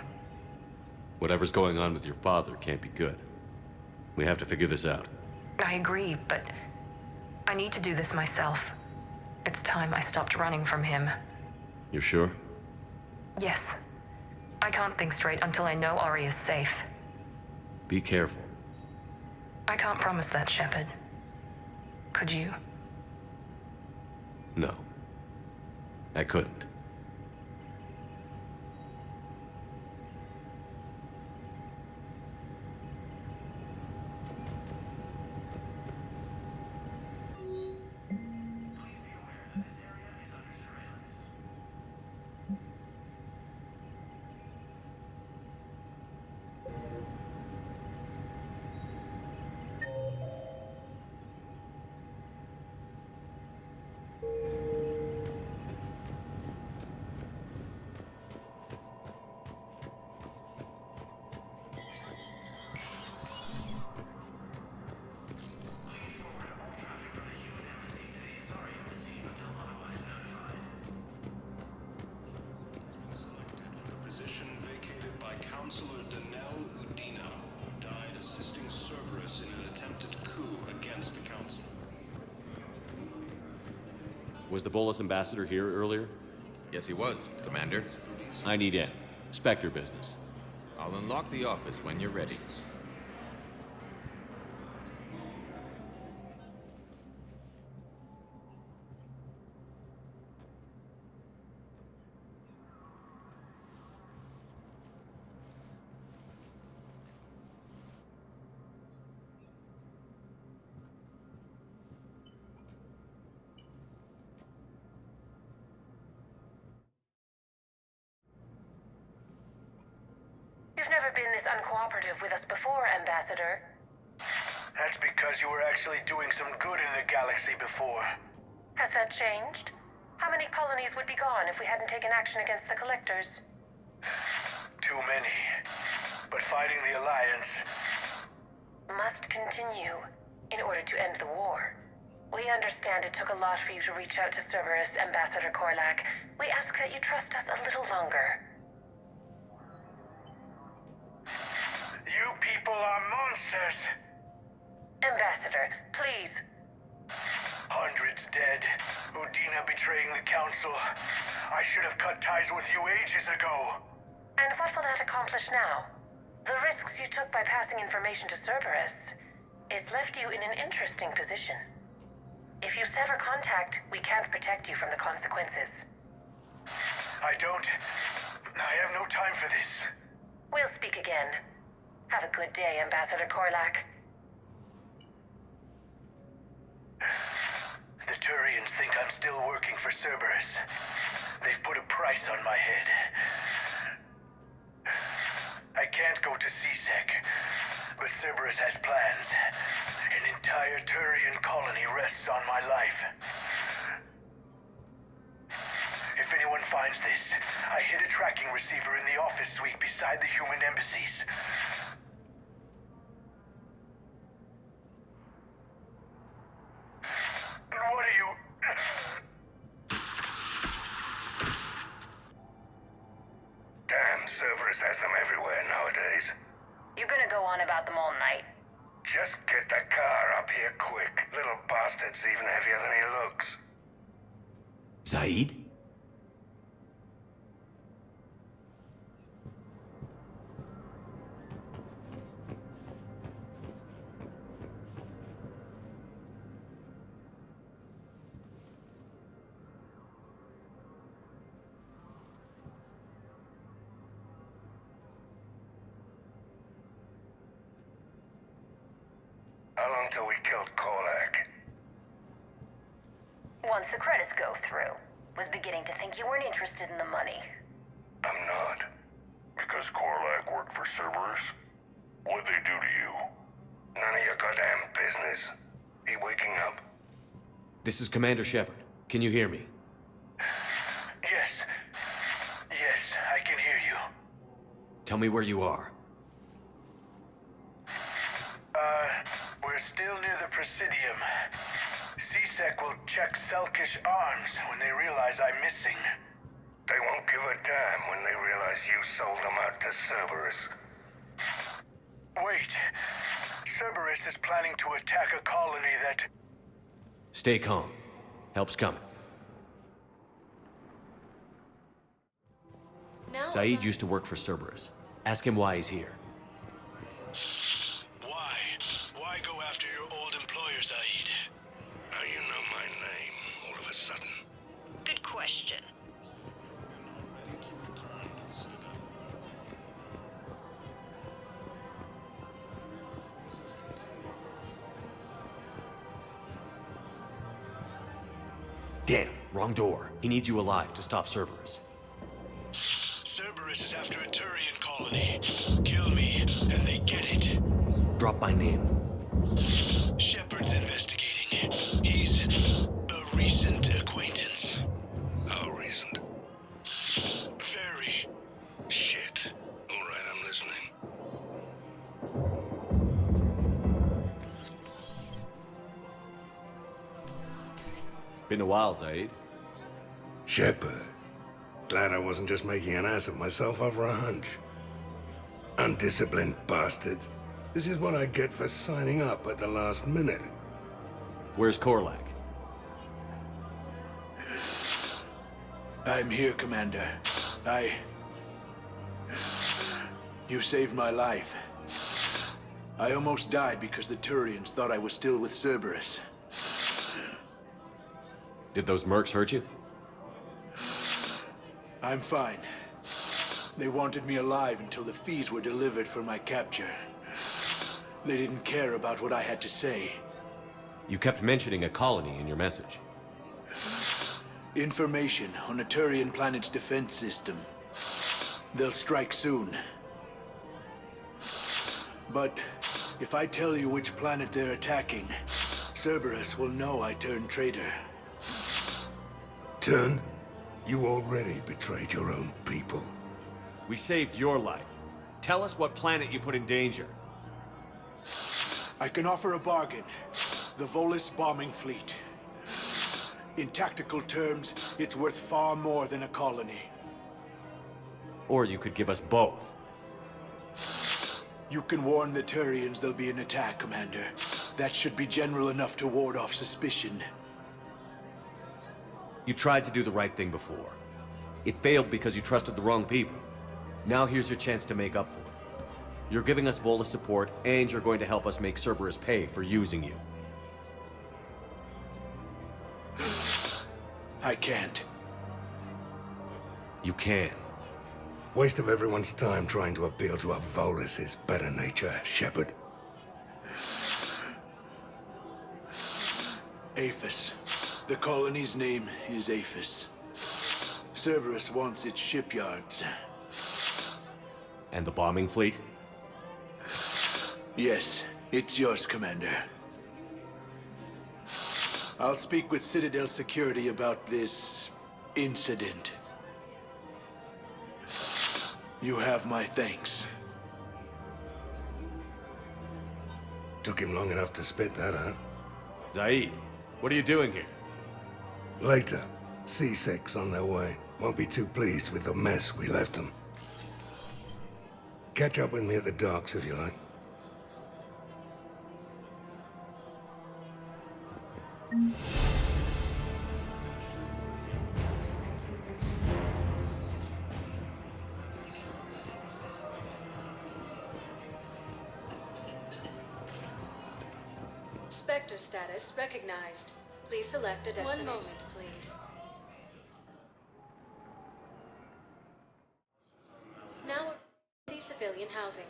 Whatever's going on with your father can't be good. We have to figure this out. I agree, but I need to do this myself. It's time I stopped running from him. You're sure? Yes. I can't think straight until I know Ari is safe. Be careful. I can't promise that, Shepard. Could you? No. I couldn't. Was the Volus ambassador here earlier? Yes, he was, Commander. I need in. Spectre business. I'll unlock the office when you're ready. You've never been this uncooperative with us before, Ambassador. That's because you were actually doing some good in the galaxy before. Has that changed? How many colonies would be gone if we hadn't taken action against the Collectors? Too many. But fighting the Alliance... must continue in order to end the war. We understand it took a lot for you to reach out to Cerberus, Ambassador Korlak. We ask that you trust us a little longer. You people are monsters! Ambassador, please. Hundreds dead. Udina betraying the Council. I should have cut ties with you ages ago. And what will that accomplish now? The risks you took by passing information to Cerberus, it's left you in an interesting position. If you sever contact, we can't protect you from the consequences. I have no time for this. We'll speak again. Have a good day, Ambassador Korlak. The Turians think I'm still working for Cerberus. They've put a price on my head. I can't go to CSEC, but Cerberus has plans. An entire Turian colony rests on my life. If anyone finds this, I hid a tracking receiver in the office suite beside the human embassies. What are you... Damn, Cerberus has them everywhere nowadays. You gonna go on about them all night? Just get the car up here quick. Little bastard's even heavier than he looks. Zaid? How long till we killed Korlak? Once the credits go through. Was beginning to think you weren't interested in the money. I'm not. Because Korlak worked for Cerberus? What'd they do to you? None of your goddamn business. He waking up? This is Commander Shepard. Can you hear me? Yes. Yes, I can hear you. Tell me where you are. We're still near the Presidium. CSEC will check Selkish arms when they realize I'm missing. They won't give a damn when they realize you sold them out to Cerberus. Wait. Cerberus is planning to attack a colony that... Stay calm. Help's coming. Now Zaid used to work for Cerberus. Ask him why he's here. Why? Why go after your old employer, Zaid? How you know my name all of a sudden? Good question. Damn, wrong door. He needs you alive to stop Cerberus. Cerberus is after a Turian colony. Kill me, and they get it. Drop my name. Shepard's investigating. He's a recent acquaintance. How recent? Very. Shit. All right, I'm listening. Been a while, Zaid. Shepard. Glad I wasn't just making an ass of myself over a hunch. Undisciplined bastards. This is what I get for signing up at the last minute. Where's Korlak? I'm here, Commander. You saved my life. I almost died because the Turians thought I was still with Cerberus. Did those mercs hurt you? I'm fine. They wanted me alive until the fees were delivered for my capture. They didn't care about what I had to say. You kept mentioning a colony in your message. Information on a Turian planet's defense system. They'll strike soon. But if I tell you which planet they're attacking, Cerberus will know I turned traitor. Turned? You already betrayed your own people. We saved your life. Tell us what planet you put in danger. I can offer a bargain. The Volus bombing fleet. In tactical terms, it's worth far more than a colony. Or you could give us both. You can warn the Turians there'll be an attack, Commander. That should be general enough to ward off suspicion. You tried to do the right thing before. It failed because you trusted the wrong people. Now here's your chance to make up for it. You're giving us Volus support, and you're going to help us make Cerberus pay for using you. I can't. You can. Waste of everyone's time trying to appeal to a Volus's better nature, Shepard. Aphis. The colony's name is Aphis. Cerberus wants its shipyards. And the bombing fleet? Yes, it's yours, Commander. I'll speak with Citadel Security about this incident. You have my thanks. Took him long enough to spit that out. Zaid, what are you doing here? Later. C6 on their way. Won't be too pleased with the mess we left them. Catch up with me at the docks if you like. Spectre status recognized. Please select a destination. 1 moment, please. Now see civilian housing.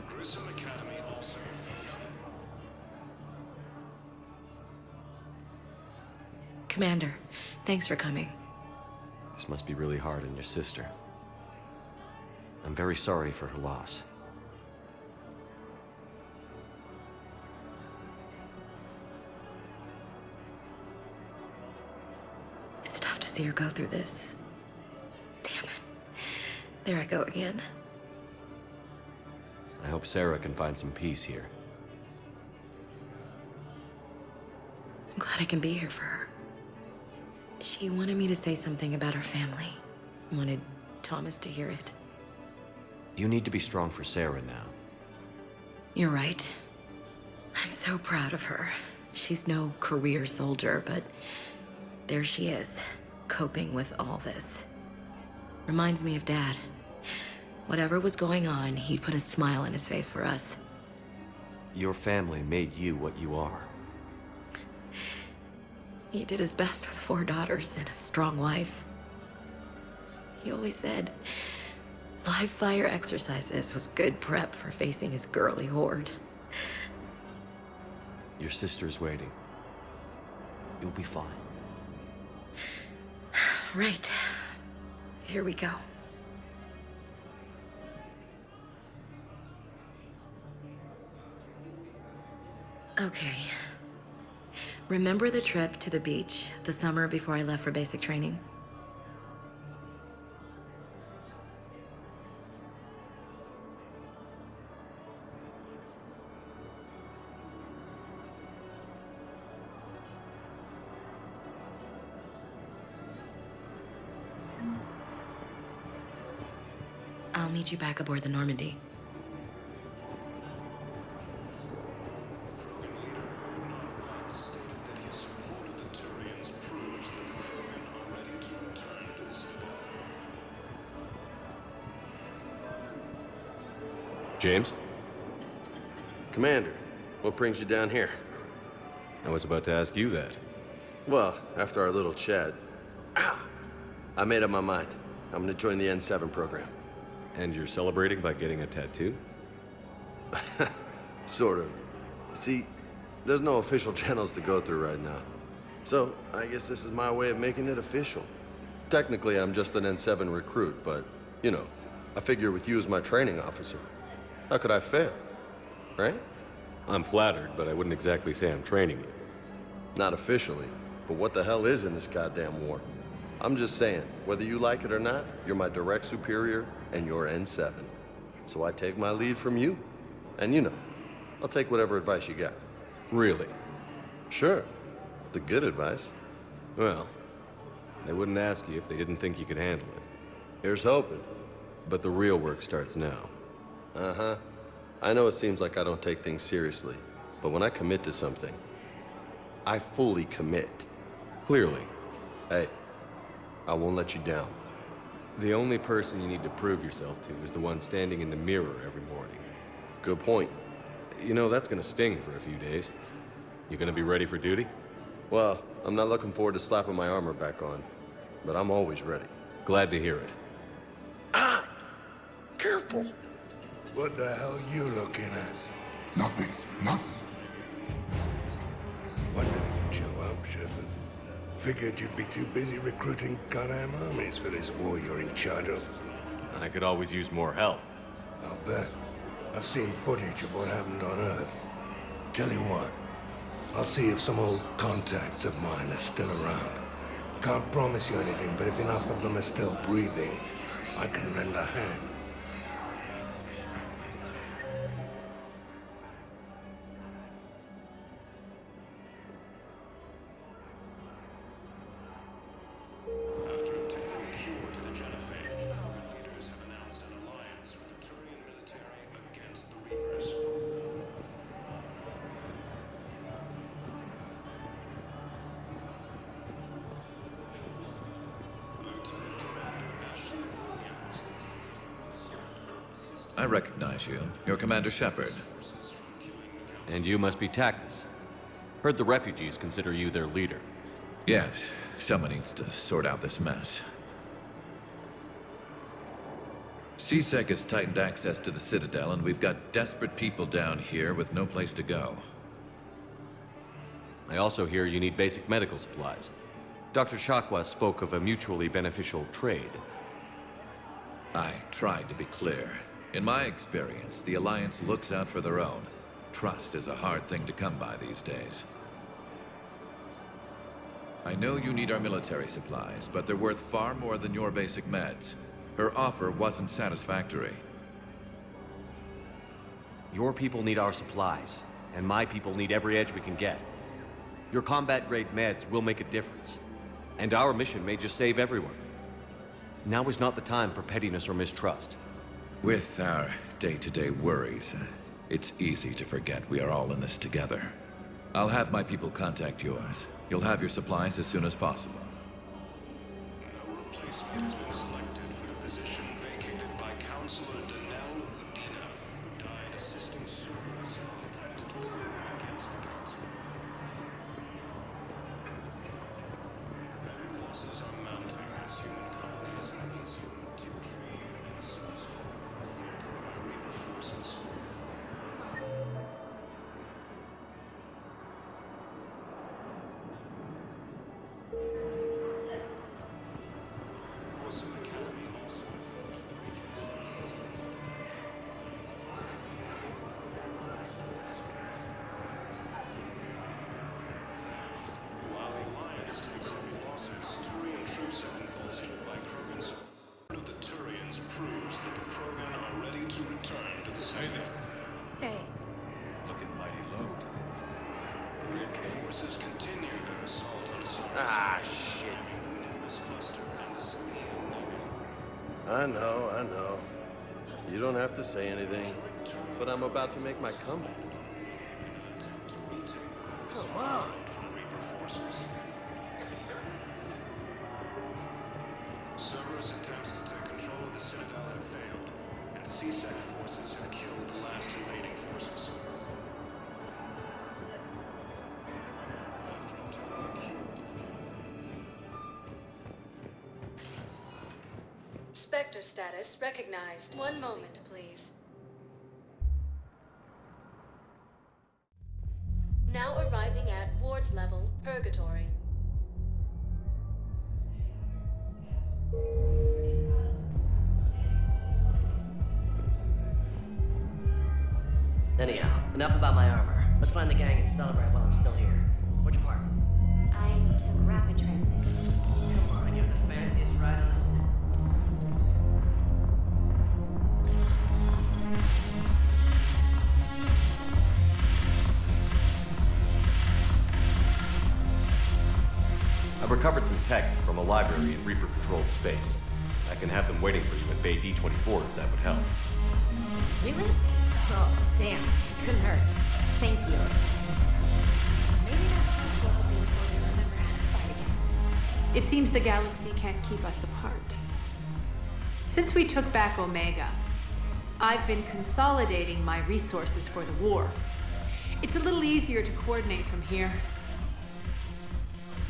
Grissom Academy also Commander, thanks for coming. This must be really hard on your sister. I'm very sorry for her loss. It's tough to see her go through this. Damn it. There I go again. I hope Sarah can find some peace here. I'm glad I can be here for her. She wanted me to say something about her family. Wanted Thomas to hear it. You need to be strong for Sarah now. You're right. I'm so proud of her. She's no career soldier, but there she is, coping with all this. Reminds me of Dad. Whatever was going on, he put a smile on his face for us. Your family made you what you are. He did his best with 4 daughters and a strong wife. He always said live fire exercises was good prep for facing his girly horde. Your sister's waiting. You'll be fine. Right. Here we go. Okay. Remember the trip to the beach the summer before I left for basic training? I'll meet you back aboard the Normandy. James? Commander, what brings you down here? I was about to ask you that. Well, after our little chat, I made up my mind. I'm gonna join the N7 program. And you're celebrating by getting a tattoo? Sort of. See, There's no official channels to go through right now. So, I guess this is my way of making it official. Technically, I'm just an N7 recruit, but, you know, I figure with you as my training officer, how could I fail? Right? I'm flattered, but I wouldn't exactly say I'm training you. Not officially, but what the hell is in this goddamn war? I'm just saying, whether you like it or not, you're my direct superior, and you're N7. So I take my lead from you. And you know, I'll take whatever advice you got. Really? Sure. The good advice. Well, they wouldn't ask you if they didn't think you could handle it. Here's hoping. But the real work starts now. Uh-huh. I know it seems like I don't take things seriously, but when I commit to something, I fully commit. Clearly. Hey, I won't let you down. The only person you need to prove yourself to is the one standing in the mirror every morning. Good point. You know, that's gonna sting for a few days. You gonna be ready for duty? Well, I'm not looking forward to slapping my armor back on, but I'm always ready. Glad to hear it. Ah! Careful! What the hell are you looking at? Nothing. Nothing. Wondered if you'd show up, Shepard. Figured you'd be too busy recruiting goddamn armies for this war you're in charge of. I could always use more help. I'll bet. I've seen footage of what happened on Earth. Tell you what, I'll see if some old contacts of mine are still around. Can't promise you anything, but if enough of them are still breathing, I can lend a hand. After obtaining a cure to the genophage, Krogan leaders have announced an alliance with the Turian military against the Reapers. Lieutenant Commander Ashley Williams. I recognize you. You're Commander Shepard. And you must be Tactus. Heard the refugees consider you their leader. Yes, someone needs to sort out this mess. CSEC has tightened access to the Citadel, and we've got desperate people down here with no place to go. I also hear you need basic medical supplies. Dr. Shakwa spoke of a mutually beneficial trade. I tried to be clear. In my experience, the Alliance looks out for their own. Trust is a hard thing to come by these days. I know you need our military supplies, but they're worth far more than your basic meds. Her offer wasn't satisfactory. Your people need our supplies, and my people need every edge we can get. Your combat-grade meds will make a difference, and our mission may just save everyone. Now is not the time for pettiness or mistrust. With our day-to-day worries, it's easy to forget we are all in this together. I'll have my people contact yours. You'll have your supplies as soon as possible. No replacement has been selected for the position vacated by Counselor Danelle Udina, who died assisting Cerberus in an attempted coup against the Council. Heavy losses are mounting as human colonies consume Tiptree units by Reaper forces. While the Alliance takes heavy losses, Turian troops have been bolstered by Krogan support of the Turians proves that the Krogan are ready to return to the Citadel. Hey. Looking mighty low. Reaper forces continue their assault on Osiris. Ah, shit. Nimbus cluster and the Scythian nebula. I know. You don't have to say anything, but I'm about to make my comeback. Come on. Cerberus attempts to take control of the Citadel have failed, and CSEC forces have killed the last invading forces. Spectre status recognized. One moment, please. Now arriving at Ward's level, Purgatory. Anyhow, enough about my armor. Let's find the gang and celebrate while I'm still here. Where'd you park? I took rapid transit. Come on, you have the fanciest ride on the I've recovered some tech from a library in Reaper-controlled space. I can have them waiting for you at Bay D-24 if that would help. Really? Oh, damn. It couldn't hurt. Thank you. Maybe that's what will help me so you remember how to fight again. It seems the galaxy can't keep us apart. Since we took back Omega, I've been consolidating my resources for the war. It's a little easier to coordinate from here.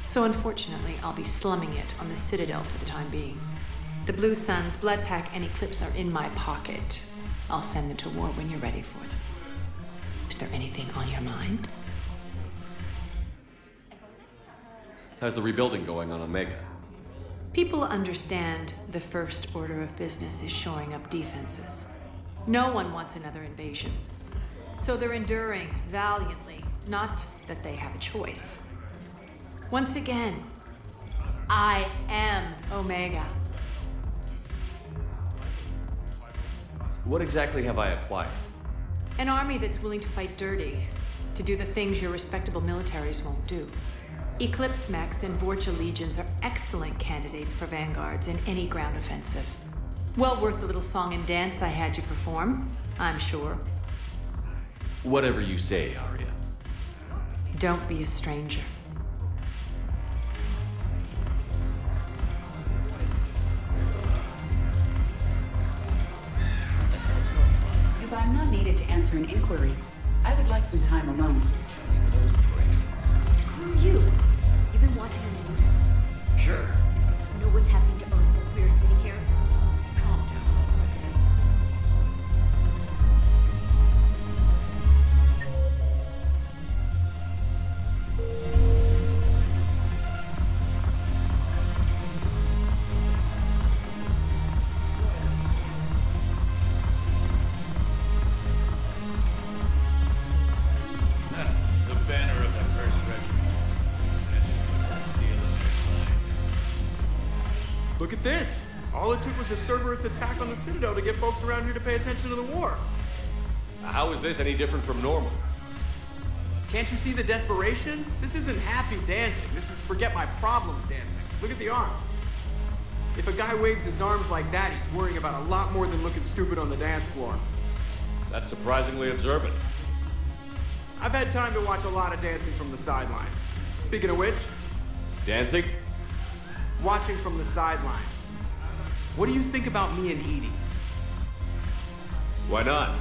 So unfortunately, I'll be slumming it on the Citadel for the time being. The Blue Suns, Bloodpack, and Eclipse are in my pocket. I'll send them to war when you're ready for them. Is there anything on your mind? How's the rebuilding going on Omega? People understand the first order of business is shoring up defenses. No one wants another invasion. So they're enduring valiantly, not that they have a choice. Once again, I am Omega. What exactly have I acquired? An army that's willing to fight dirty, to do the things your respectable militaries won't do. Eclipse mechs and Vorcha legions are excellent candidates for vanguards in any ground offensive. Well worth the little song and dance I had you perform, I'm sure. Whatever you say, Arya. Don't be a stranger. If I'm not needed to answer an inquiry, I would like some time alone. Screw you. You've been watching the news? Sure. Know what's happening to Earth while we're sitting here? Calm down. The banner of the first regiment. Steel in their line. Look at this! All it took was a Cerberus attack on the Citadel to get folks around here to pay attention to the war. How is this any different from normal? Can't you see the desperation? This isn't happy dancing. This is forget my problems dancing. Look at the arms. If a guy waves his arms like that, he's worrying about a lot more than looking stupid on the dance floor. That's surprisingly observant. I've had time to watch a lot of dancing from the sidelines. Speaking of which, Dancing? watching from the sidelines. What do you think about me and Edie? Why not?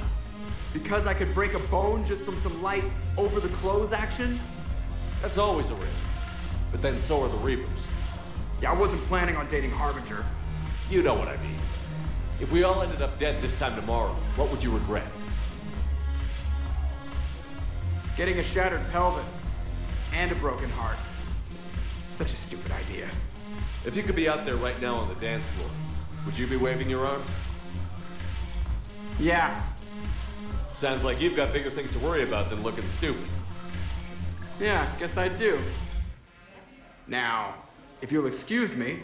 Because I could break a bone just from some light over-the-clothes action? That's always a risk. But then so are the Reapers. Yeah, I wasn't planning on dating Harbinger. You know what I mean. If we all ended up dead this time tomorrow, what would you regret? Getting a shattered pelvis and a broken heart. Such a stupid idea. If you could be out there right now on the dance floor, would you be waving your arms? Yeah. Sounds like you've got bigger things to worry about than looking stupid. Yeah, guess I do. Now, if you'll excuse me.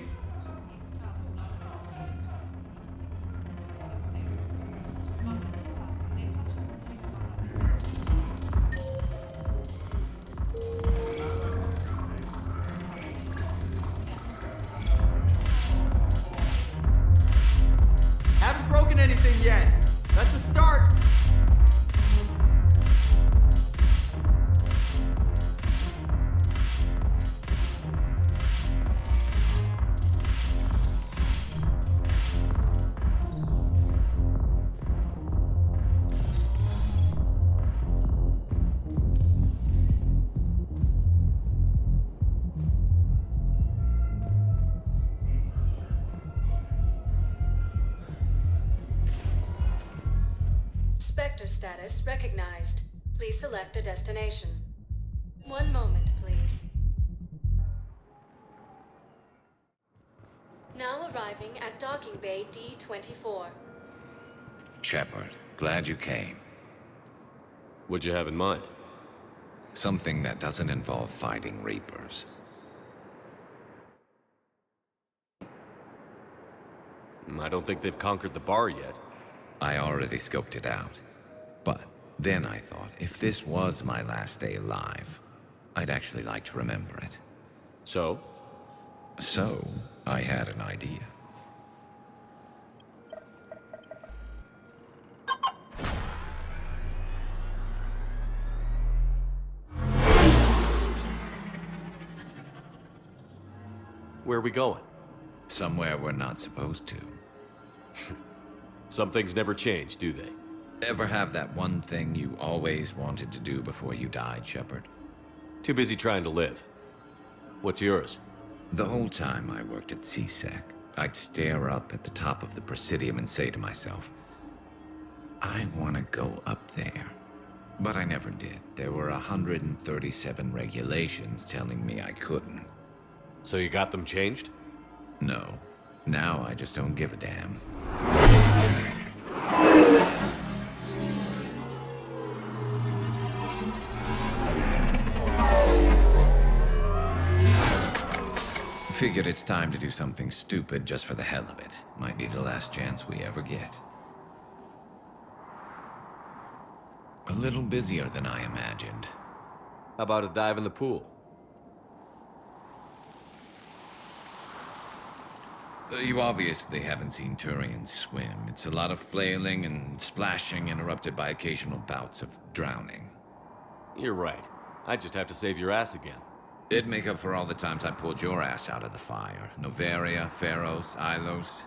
Haven't broken anything yet. That's a start. Spectre status recognized. Please select a destination. One moment, please. Now arriving at docking bay D-24. Shepard, glad you came. What'd you have in mind? Something that doesn't involve fighting Reapers. I don't think they've conquered the bar yet. I already scoped it out. But then I thought, if this was my last day alive, I'd actually like to remember it. So? So, I had an idea. Where are we going? Somewhere we're not supposed to. Some things never change, do they? Ever have that one thing you always wanted to do before you died, Shepard? Too busy trying to live. What's yours? The whole time I worked at CSEC, I'd stare up at the top of the Presidium and say to myself, I want to go up there. But I never did. There were 137 regulations telling me I couldn't. So you got them changed? No. Now I just don't give a damn. Figured it's time to do something stupid just for the hell of it. Might be the last chance we ever get. A little busier than I imagined. How about a dive in the pool? You obviously haven't seen Turians swim. It's a lot of flailing and splashing, interrupted by occasional bouts of drowning. You're right. I just have to save your ass again. It'd make up for all the times I pulled your ass out of the fire. Noveria, Pharos, Ilos.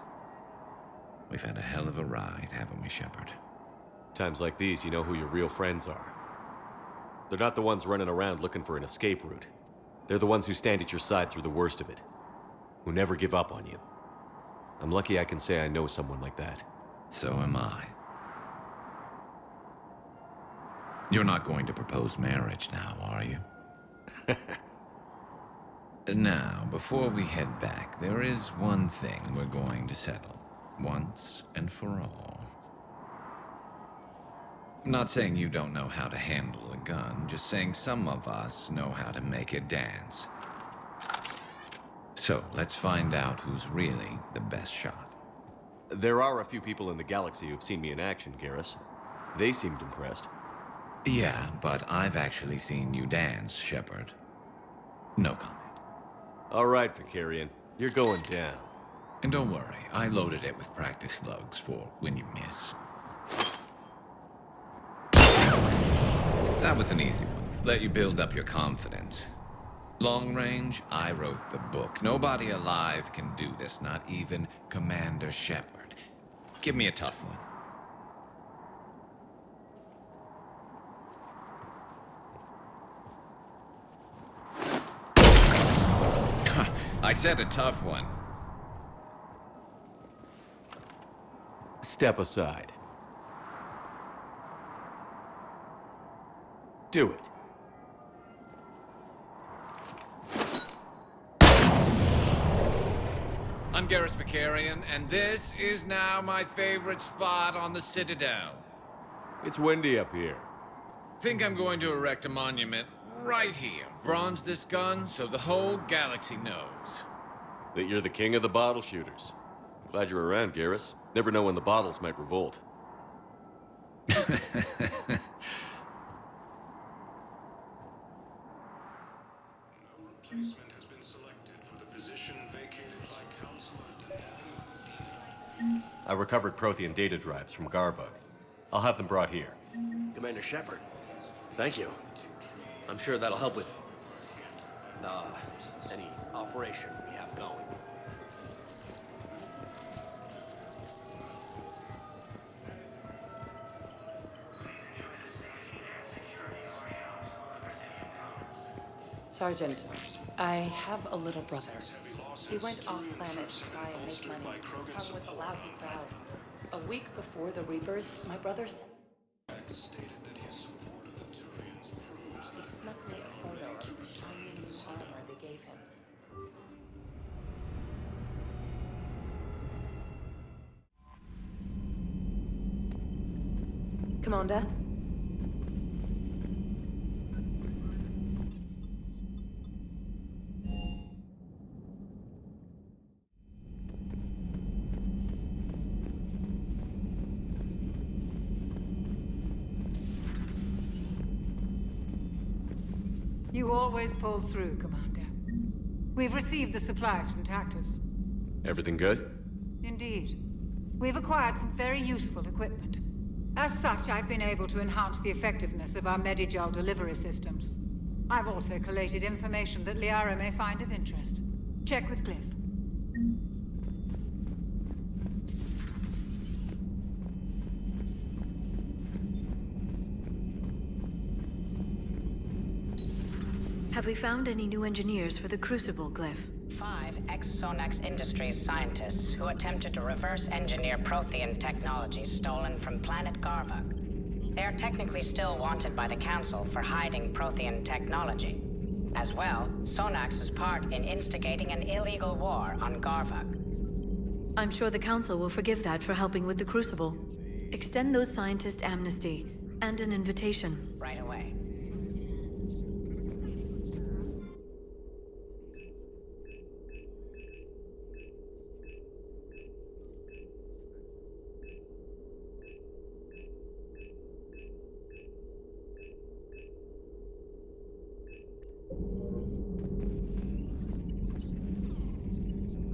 We've had a hell of a ride, haven't we, Shepard? Times like these, you know who your real friends are. They're not the ones running around looking for an escape route. They're the ones who stand at your side through the worst of it. Who never give up on you. I'm lucky I can say I know someone like that. So am I. You're not going to propose marriage now, are you? Now, before we head back, there is one thing we're going to settle. Once and for all. I'm not saying you don't know how to handle a gun, just saying some of us know how to make it dance. So, let's find out who's really the best shot. There are a few people in the galaxy who've seen me in action, Garrus. They seemed impressed. Yeah, but I've actually seen you dance, Shepard. No comment. All right, Vicarian. You're going down. And don't worry, I loaded it with practice slugs for when you miss. That was an easy one. Let you build up your confidence. Long range, I wrote the book. Nobody alive can do this, not even Commander Shepard. Give me a tough one. I said a tough one. Step aside. Do it. I'm Garrus Vicarian, and this is now my favorite spot on the Citadel. It's windy up here. Think I'm going to erect a monument right here. Bronze this gun so the whole galaxy knows. That you're the king of the bottle shooters. Glad you're around, Garrus. Never know when the bottles might revolt. Replacement has been selected for the position vacated by Counselor I recovered Prothean data drives from Garvug. I'll have them brought here. Commander Shepard, thank you. I'm sure that'll help with any operation we have going. Sergeant, I have a little brother. He went off-planet to try and make money, hung with a lousy crowd. A week before the Reapers, my brother stated that his support of the Turians proves he snuck me a photo Commander? You always pull through, Commander. We've received the supplies from Tactus. Everything good? Indeed. We've acquired some very useful equipment. As such, I've been able to enhance the effectiveness of our Medigel delivery systems. I've also collated information that Liara may find of interest. Check with Cliff. Have we found any new engineers for the Crucible, Glyph? 5 ex-Sonax Industries scientists who attempted to reverse engineer Prothean technology stolen from planet Garvuk. They are technically still wanted by the Council for hiding Prothean technology. As well, Sonax's part in instigating an illegal war on Garvuk. I'm sure the Council will forgive that for helping with the Crucible. Extend those scientists amnesty and an invitation. Right away.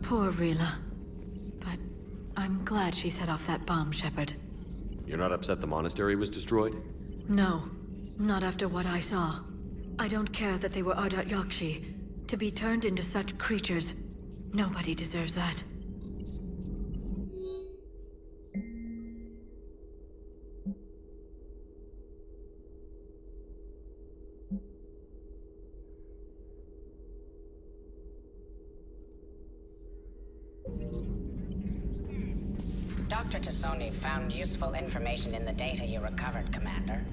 Poor Rila. But I'm glad she set off that bomb, Shepard. You're not upset the monastery was destroyed? No, not after what I saw. I don't care that they were Ardat Yakshi. To be turned into such creatures, nobody deserves that. Dr. Tassoni found useful information in the data you recovered, Commander.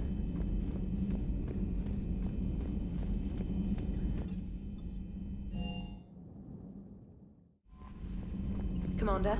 Commander?